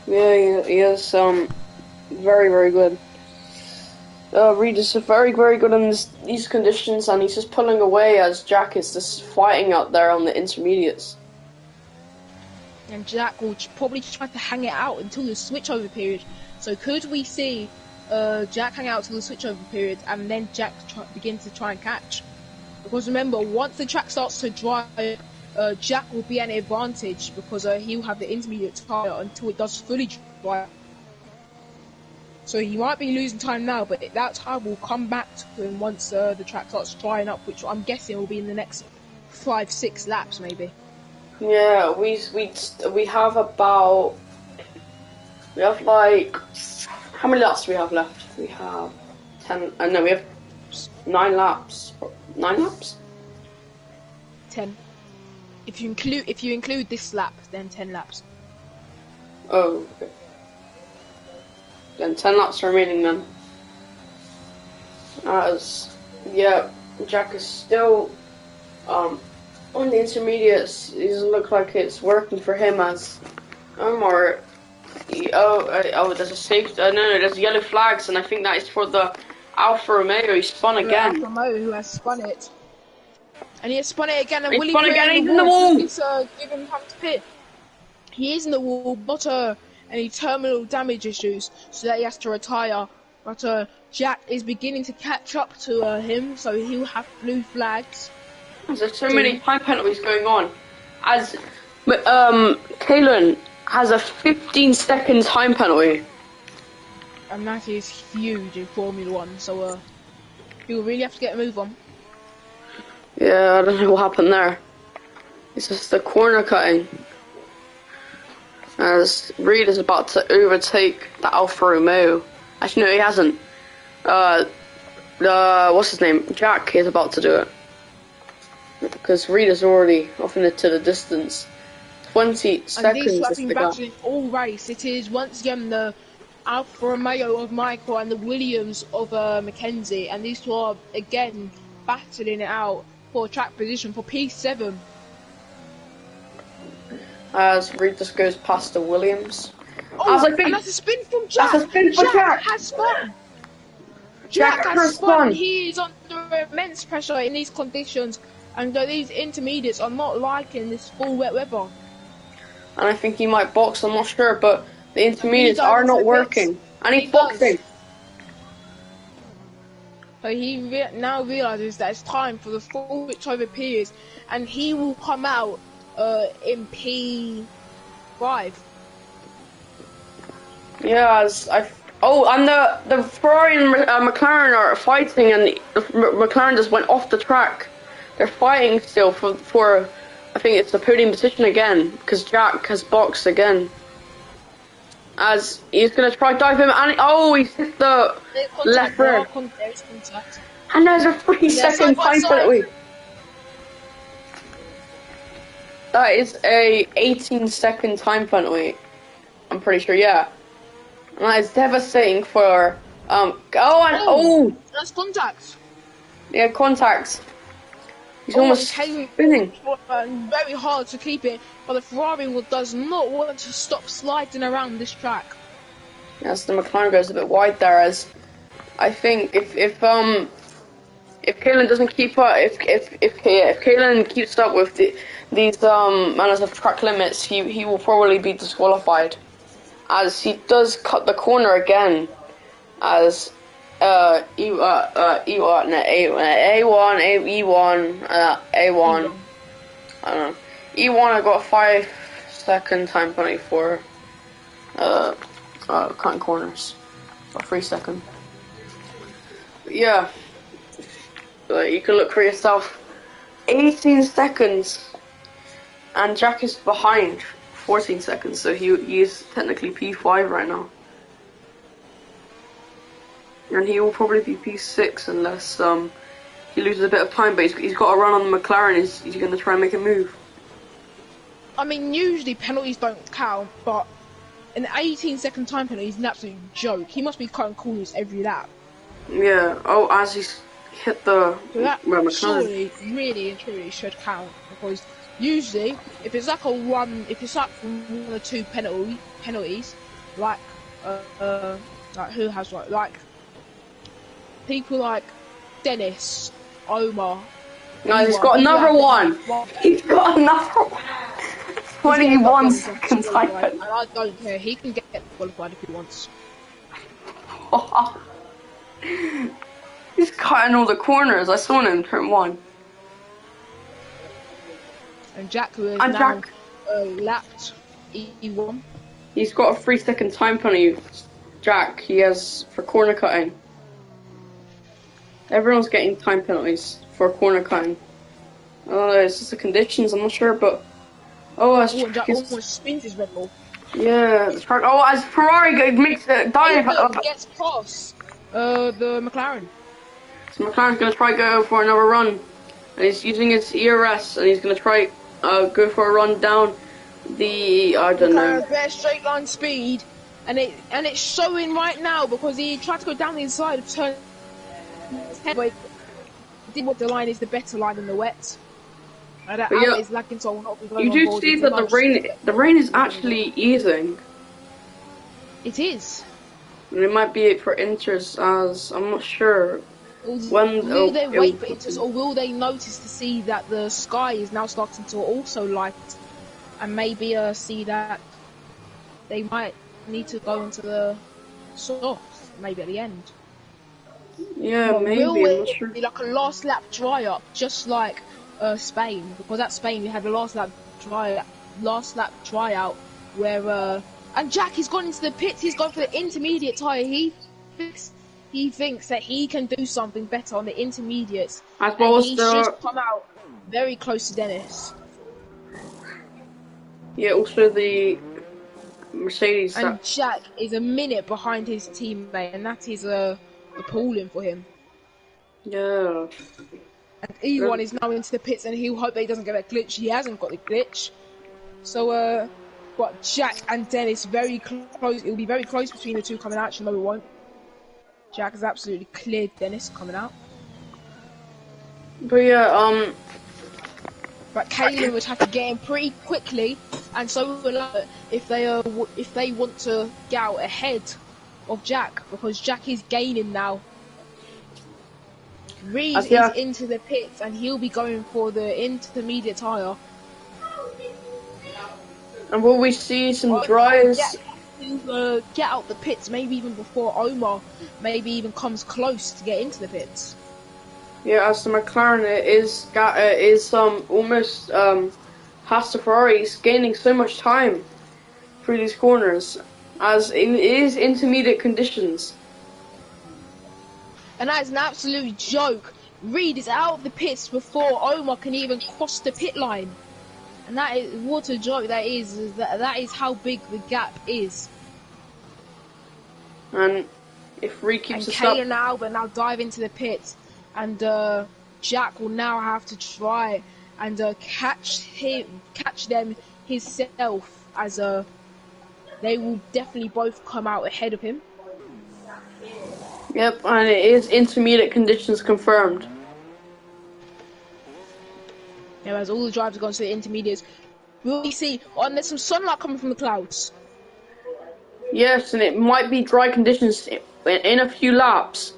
Yeah, he is very, very good. Reed is very, very good in these conditions, and he's just pulling away as Jack is just fighting out there on the intermediates. And Jack will probably try to hang it out until the switchover period. So could we see Jack hang out until the switchover period, and then Jack begin to try and catch? Because remember, once the track starts to dry, Jack will be at an advantage because he'll have the intermediate tyre until it does fully dry. So he might be losing time now, but that time will come back to him once the track starts drying up, which I'm guessing will be in the next 5-6 laps maybe. Yeah, we have about... We have like... How many laps do we have left? We have 10... no, we have 9 laps. 9 laps? 10. If you include this lap, then 10 laps. Oh, okay. Then 10 laps remaining then. Yeah, Jack is still on the intermediates. It doesn't look like it's working for him as Omar. There's a safety. No, there's yellow flags, and I think that is for the Alfa Romeo. He spun again. Alfa Romeo who has spun it. And he has spun it again, and he Willie spun again, he's in the wall! He's giving him to pit. He is in the wall, but any terminal damage issues, so that he has to retire. But Jack is beginning to catch up to him, so he will have blue flags. There's so many time penalties going on. As Kalen has a 15-second time penalty. And that is huge in Formula 1, so he'll really have to get a move on. Yeah, I don't know what happened there. It's just the corner cutting. As Reed is about to overtake the Alfa Romeo. Actually, no, he hasn't. What's his name? Jack is about to do it. Because Reed is already off into the distance. 20 seconds. And these have been battling all race. It is once again the Alfa Romeo of Michael and the Williams of Mackenzie. And these two are again battling it out for track position for P7. As Reed just goes past the Williams. Oh, and that's a spin from Jack. That's a spin for Jack. Has spun. Jack has spun. He is under immense pressure in these conditions, and these intermediates are not liking this full wet weather. And I think he might box, I'm not sure, but the intermediates are not working. And he's boxing. So he now realises that it's time for the full switchover period, and he will come out in P5. Yeah, Oh, and the Ferrari and McLaren are fighting, and the McLaren just went off the track. They're fighting still for I think it's the podium position again, because Jack has boxed again. As he's gonna try to dive him, and oh, he's hit the left rear. There is contact. And there's a 3-second time penalty. That is a 18-second time penalty. I'm pretty sure, yeah. And that is devastating for That's contact. Yeah, contact. He's almost spinning. Very hard to keep it, but the Ferrari does not want to stop sliding around this track. Yes, the McLaren goes a bit wide there, as I think if Kaylen doesn't keep up, if Kaylen keeps up with these manners of track limits, he will probably be disqualified, as he does cut the corner again, as E1, I don't know. E1, I got a 5-second time penalty for cutting corners, or 3 second. But yeah, you can look for yourself. 18 seconds, and Jack is behind 14 seconds, so he's technically P5 right now. And he will probably be P6 unless he loses a bit of time, but he's got to run on the McLaren. He's going to try and make a move. I mean, usually penalties don't count, but an 18-second time penalty is an absolute joke. He must be cutting corners every lap. Yeah, oh, as he's hit the So that McLaren. surely, really and truly should count, because usually, if it's like one or two penalties, like who has one? Like people like Dennis, Omar. No, he's got another one. He's got another one. 21 seconds time penalty. And I don't care. He can get qualified if he wants. He's cutting all the corners. I saw him in turn 1. And Jack, who is now lapped E1. He's got a 3-second time penalty. Jack, he has for corner cutting. Everyone's getting time penalties for corner cutting. I don't know, it's just the conditions, I'm not sure, but... Jack almost spins his Red Bull. Yeah, the track... Oh, as Ferrari makes a dive... gets past the McLaren. So McLaren's going to try go for another run. And he's using his ERS, and he's going to try go for a run down the... I don't know. Bare straight line speed. And it's showing right now, because he tried to go down the inside of turn... But the line is the better line in the wet. And that out is lagging, so I will not be going on board. You do see that the rain is actually easing. It is. And it might be for inters, as I'm not sure. Will they wait for inters, or will they notice to see that the sky is now starting to also light, and maybe see that they might need to go into the softs, maybe at the end. Yeah, but maybe. Will I'm not sure. Be like a last lap dry up, just like Spain, because at Spain we had a last lap tryout where and Jack, he's gone into the pits. He's gone for the intermediate tyre. He thinks that he can do something better on the intermediates, as well as he's just come out very close to Dennis. Yeah, also the Mercedes. And Jack is a minute behind his teammate, and that is appalling for him. Yeah. And E1 is now into the pits, and he'll hope that he doesn't get that glitch. He hasn't got the glitch. So, but Jack and Dennis very close. It'll be very close between the two coming out. Actually, no, it won't. Jack has absolutely cleared Dennis coming out. But yeah, But Kaylen would have to get in pretty quickly, and so will if they want to get out ahead of Jack, because Jack is gaining now. Reed is into the pits, and he'll be going for the intermediate tyre. And will we see some dries? Get out the pits, maybe even before Omar maybe even comes close to get into the pits. Yeah, as the McLaren is almost past the Ferrari. He's gaining so much time through these corners. as it is intermediate conditions. And that is an absolute joke. Reed is out of the pits before Omar can even cross the pit line. And that is, what a joke that is that is how big the gap is. And if Reed keeps And this up... Kay and Albert now dive into the pits. And Jack will now have to try and catch them himself, as they will definitely both come out ahead of him. Yep, and it is intermediate conditions confirmed. Now, as all the drivers have gone to the intermediates, will we see? Oh, and there's some sunlight coming from the clouds. Yes, and it might be dry conditions in a few laps.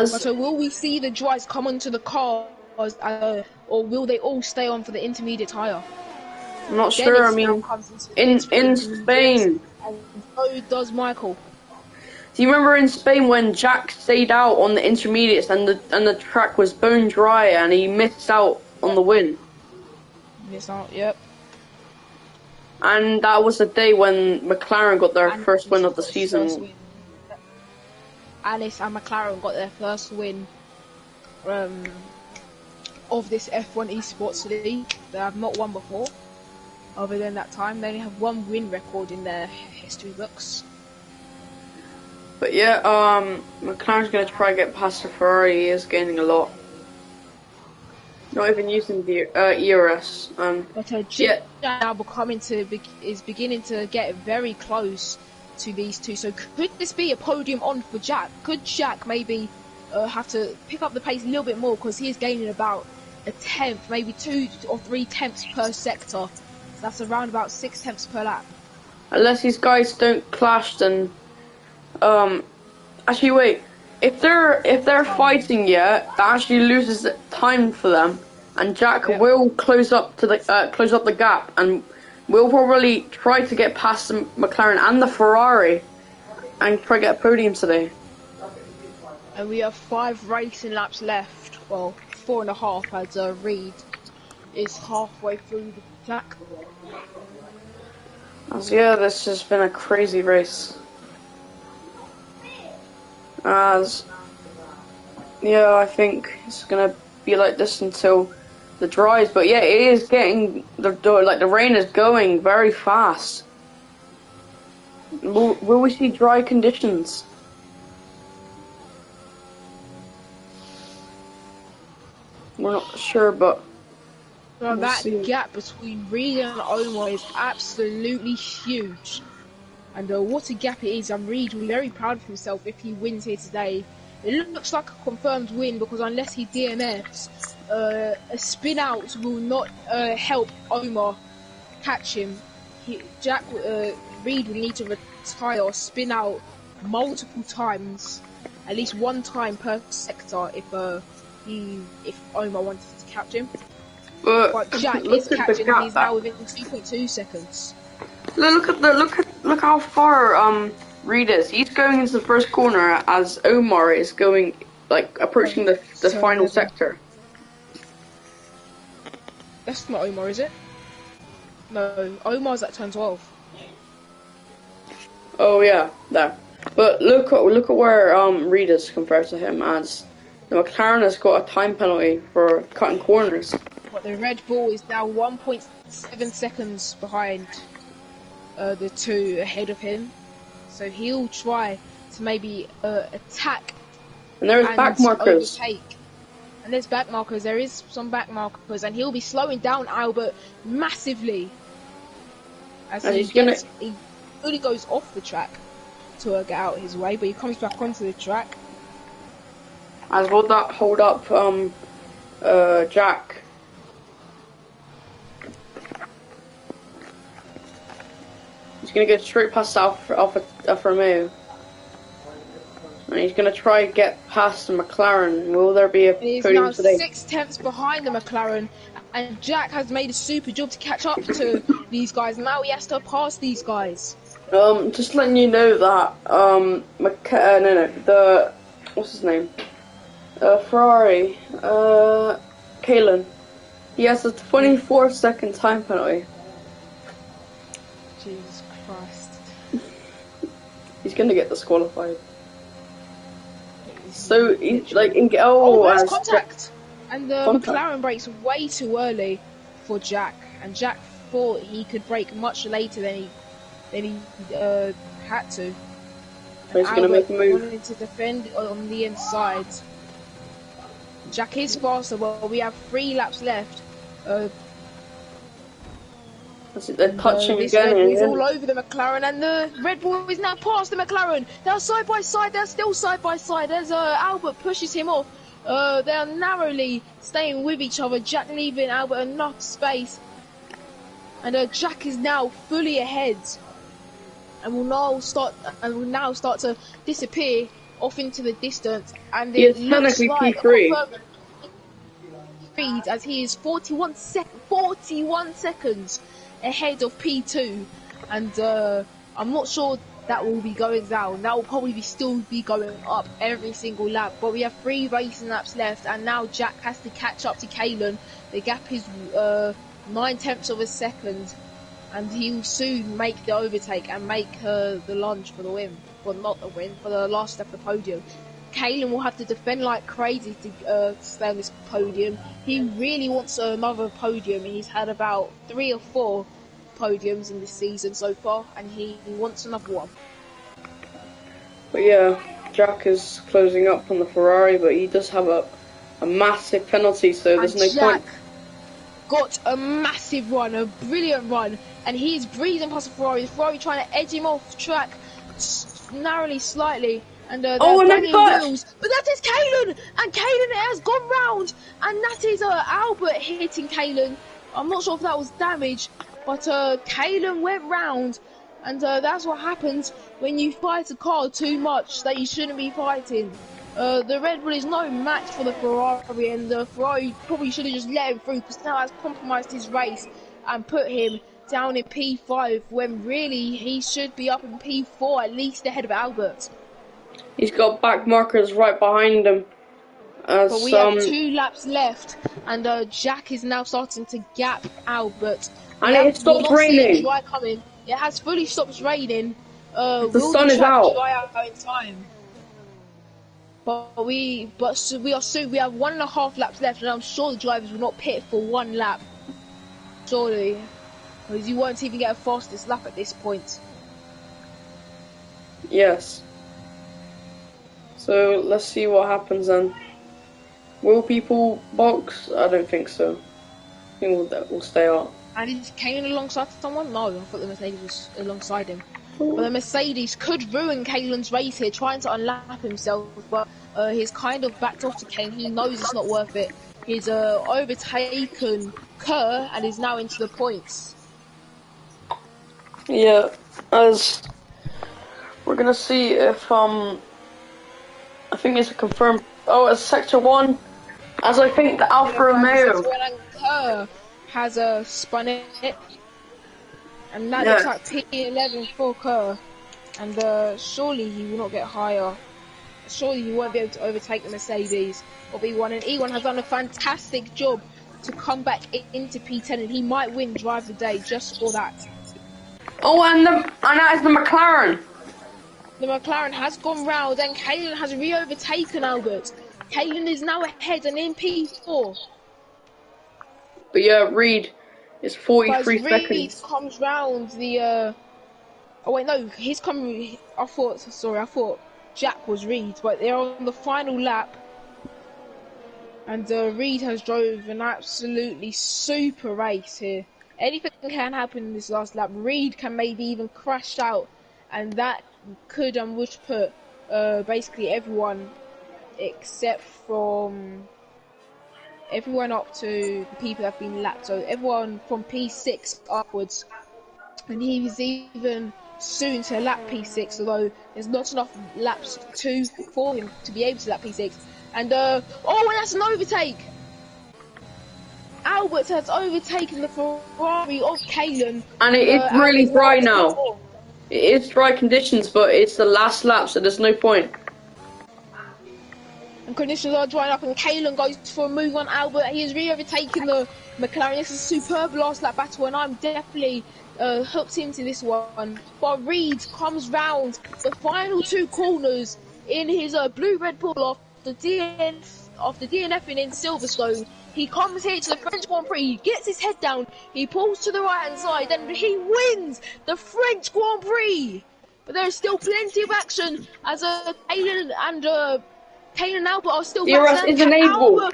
So will we see the drivers come onto the cars, or will they all stay on for the intermediate tyre? I'm not sure. I mean, in Spain, and so does Michael. Do you remember in Spain when Jack stayed out on the intermediates and the track was bone dry and he missed out on the win? Missed out, yep. And that was the day when McLaren got their first win of the season. Alice and McLaren got their first win of this F1 Esports League. They have not won before. Other than that time, they only have one win record in their history books. But yeah, McLaren's going to try and get past the Ferrari. He is gaining a lot. Not even using the ERS. But Jack now is beginning to get very close to these two. So could this be a podium on for Jack? Could Jack maybe have to pick up the pace a little bit more, because he is gaining about a tenth, maybe 2 or 3 tenths per sector. So that's around about 6 tenths per lap. Unless these guys don't clash, then actually wait. If they're fighting yet, that actually loses time for them, and Jack will close up the gap, and will probably try to get past the McLaren and the Ferrari, and try to get a podium today. And we have 5 racing laps left. Well, 4.5, as Reed is halfway through the track. Yeah, this has been a crazy race. Yeah, I think it's gonna be like this until the dries. But yeah, it is getting the rain is going very fast. Will we see dry conditions? We're not sure, but well, that gap between Reed and Omar is absolutely huge. And what a gap it is. And Reed will be very proud of himself if he wins here today. It looks like a confirmed win, because unless he DNFs, a spin out will not help Omar catch him. Reed will need to retire or spin out multiple times, at least 1 time per sector, if Omar wanted to catch him. But Jack is catching him. He's now within 2.2 seconds. Look how far Reed is. He's going into the first corner as Omar is going, approaching the final sector. That's not Omar, is it? No, Omar's at turn 12. Oh yeah, there. But look at where Reed is compared to him, as the McLaren has got a time penalty for cutting corners. But the Red Bull is now 1.7 seconds behind the 2 ahead of him. So he'll try to maybe attack. And there's back markers. Overtake. And there's back markers. There is some back markers, and he'll be slowing down Albert massively as he really goes off the track to get out his way, but he comes back onto the track. As will that hold up Jack? He's gonna go straight past Alfa Romeo. And he's going to try and get past the McLaren. Will there be a podium today? He's now 6 tenths behind the McLaren, and Jack has made a super job to catch up to these guys. Now he has to pass these guys. Just letting you know that what's his name? Ferrari, Kalen. He has a 24-second time penalty. Jesus Christ. He's gonna get disqualified. So he's like, there's as contact, and the contact. McLaren brakes way too early for Jack, and Jack thought he could brake much later than he had to. He's gonna make a move. Wanted to defend on the inside. Jack is faster, but we have 3 laps left. They're touching This again. Red Bull is Yeah. all over the McLaren, and the Red Bull is now past the McLaren. They're side by side. They're still side by side. There's Albert pushes him off. They're narrowly staying with each other. Jack leaving Albert enough space, and Jack is now fully ahead, and will now start to disappear off into the distance. And He it is looks technically like P3. as he is 41 seconds ahead of P2, and I'm not sure that will be going down. That will probably still be going up every single lap, but we have 3 racing laps left, and now Jack has to catch up to Kalen. The gap is 9/10 of a second, and he will soon make the overtake and make the lunge for the win. Well, not the win, for the last step of the podium. Kalen will have to defend like crazy to stay on this podium. He really wants another podium. He's had about 3 or 4 podiums in this season so far, and he wants another one. But yeah, Jack is closing up on the Ferrari, but he does have a massive penalty, so there's no Jack point. got a massive run, a brilliant run, and he's breezing past the Ferrari. The Ferrari trying to edge him off track narrowly, slightly. And they're banging wheels, but that is Kalen, and Kalen has gone round, and that is Albert hitting Kalen. I'm not sure if that was damage, but Kalen went round, and that's what happens when you fight a car too much that you shouldn't be fighting. The Red Bull is no match for the Ferrari, and the Ferrari probably should have just let him through, because now has compromised his race and put him down in P5 when really he should be up in P4, at least ahead of Albert. He's got back markers right behind him. But we have 2 laps left, and Jack is now starting to gap Albert. And it stopped raining. Dry coming. It has fully stopped raining. The sun is out. Dry out in time. But we have 1.5 laps left, and I'm sure the drivers will not pit for 1 lap. Surely, because you won't even get a fastest lap at this point. Yes. So let's see what happens then. Will people box? I don't think so. I think we'll stay out. And is Kane alongside someone? No, I thought the Mercedes was alongside him. But the Mercedes could ruin Kalen's race here, trying to unlap himself, but he's kind of backed off to Kane. He knows it's not worth it. He's overtaken Kerr and is now into the points. Yeah, as we're gonna see if I think it's a confirmed. Oh, it's Sector 1. As I think the Alfa Romeo. Kerr has spun it, and that looks like P11 for Kerr. And surely he will not get higher. Surely he won't be able to overtake the Mercedes or E1. And E1 has done a fantastic job to come back into P10, and he might win Drive of the Day just for that. Oh, and that is the McLaren. The McLaren has gone round, and Kalen has re-overtaken Albert. Kalen is now ahead and in P4. But yeah, Reed is 43 Reed seconds. Comes round the. Oh wait, no, he's coming. I thought Jack was Reed, but they're on the final lap, and Reed has drove an absolutely super race here. Anything can happen in this last lap. Reed can maybe even crash out, and that could and would put basically everyone except from everyone up to the people that have been lapped, so everyone from P6 upwards, and he's even soon to lap P6, although there's not enough laps for him to be able to lap P6. And and that's an overtake! Albert has overtaken the Ferrari of Kalen, And it's really dry now. It is dry conditions, but it's the last lap, so there's no point. and conditions are drying up, and Kalen goes for a move on Albert. He has really overtaken the McLaren. This is a superb last lap battle, and I'm definitely hooked into this one. But Reed comes round the final 2 corners in his blue Red Bull off the DNF in Silverstone. He comes here to the French Grand Prix, he gets his head down, he pulls to the right hand side, and he wins the French Grand Prix. But there is still plenty of action as Kalen and Albert are still DRS is enabled.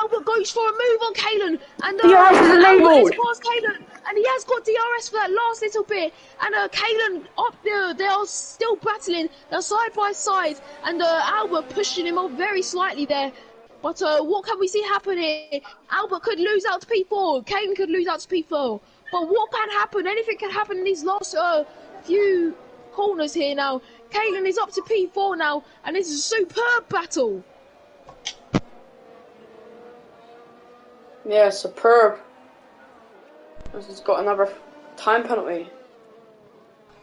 Albert goes for a move on Kalen, and DRS is enabled. Albert is past Kalen, and he has got DRS for that last little bit. And Kalen up there, they are still battling. They're side by side, and Albert pushing him off very slightly there. But what can we see happening? Albert could lose out to P4. Kalen could lose out to P4. But what can happen? Anything can happen in these last few corners here now. Kalen is up to P4 now, and it's a superb battle. Yeah, superb. He's got another time penalty.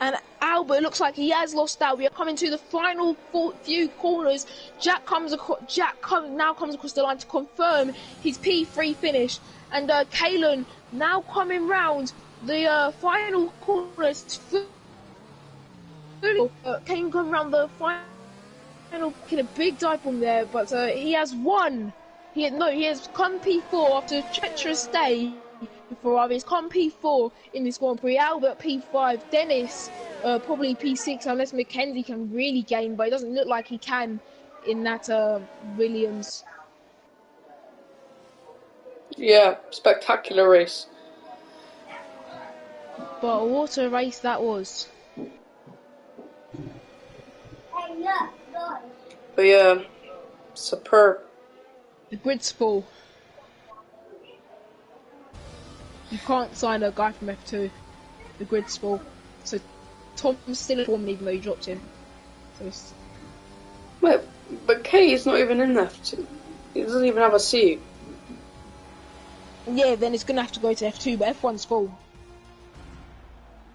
And Albert looks like he has lost out. We are coming to the final few corners. Jack now comes across the line to confirm his P3 finish. And Kalen now coming round the final corners. Kane come round the final, get a big dive bomb there, but he has won. He has come P4 after a treacherous day for Ferrari. He's come P4 in this Grand Prix. Albert P5, Dennis probably P6 unless Mackenzie can really gain, but it doesn't look like he can in that Williams. Yeah, spectacular race. But what a race that was. But yeah, superb. The grid's full. You can't sign a guy from F2. The grid's full. So Tom's still in form even though you dropped him. So it's... Wait, but K is not even in F2. He doesn't even have a seat. Yeah, then it's gonna have to go to F2, but F1's full.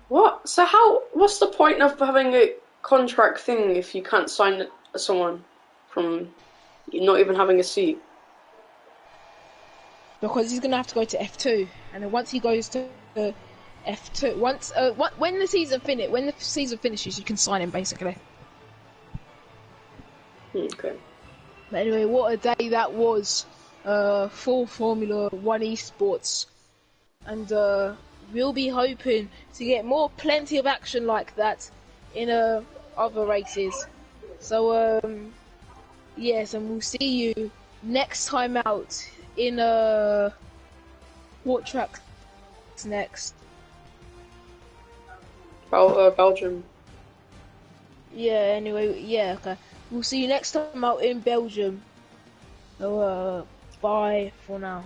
What? So what's the point of having a contract thing if you can't sign someone from not even having a seat? Because he's gonna have to go to F2, and then once he goes to F2, when the season finishes, you can sign him basically. Okay. But anyway, what a day that was for Formula 1 esports, and we'll be hoping to get plenty of action like that in other races. So yes, and we'll see you next time out in what track's next? Belgium. Yeah, anyway, yeah, okay. We'll see you next time out in Belgium. So bye for now.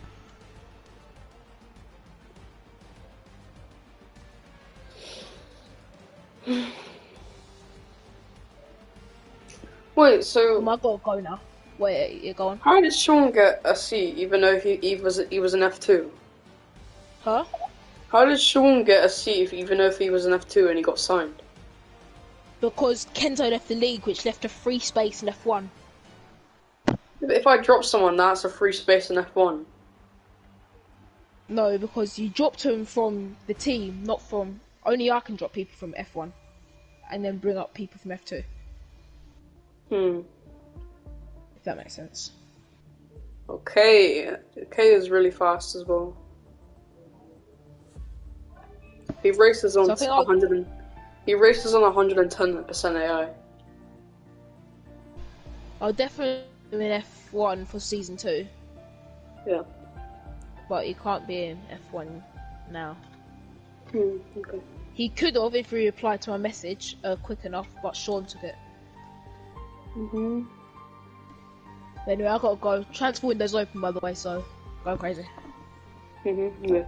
Wait, so I gotta go now. Wait, you're going? how did Sean get a seat even though he was an F2? Huh? How did Sean get a seat even though he was an F2 and he got signed? Because Kento left the league, which left a free space in F1. But if I drop someone, that's a free space in F1. No, because you dropped him from the team, not from... Only I can drop people from F1 and then bring up people from F2. If that makes sense. Okay. K is really fast as well. He races on 100. He races on 110% AI. I'll definitely be in F1 for season 2. Yeah. But he can't be in F1 now. Okay. He could have if he replied to my message quick enough, but Sean took it. Anyway, I gotta go. Transfer window's open by the way, so go crazy. Yeah.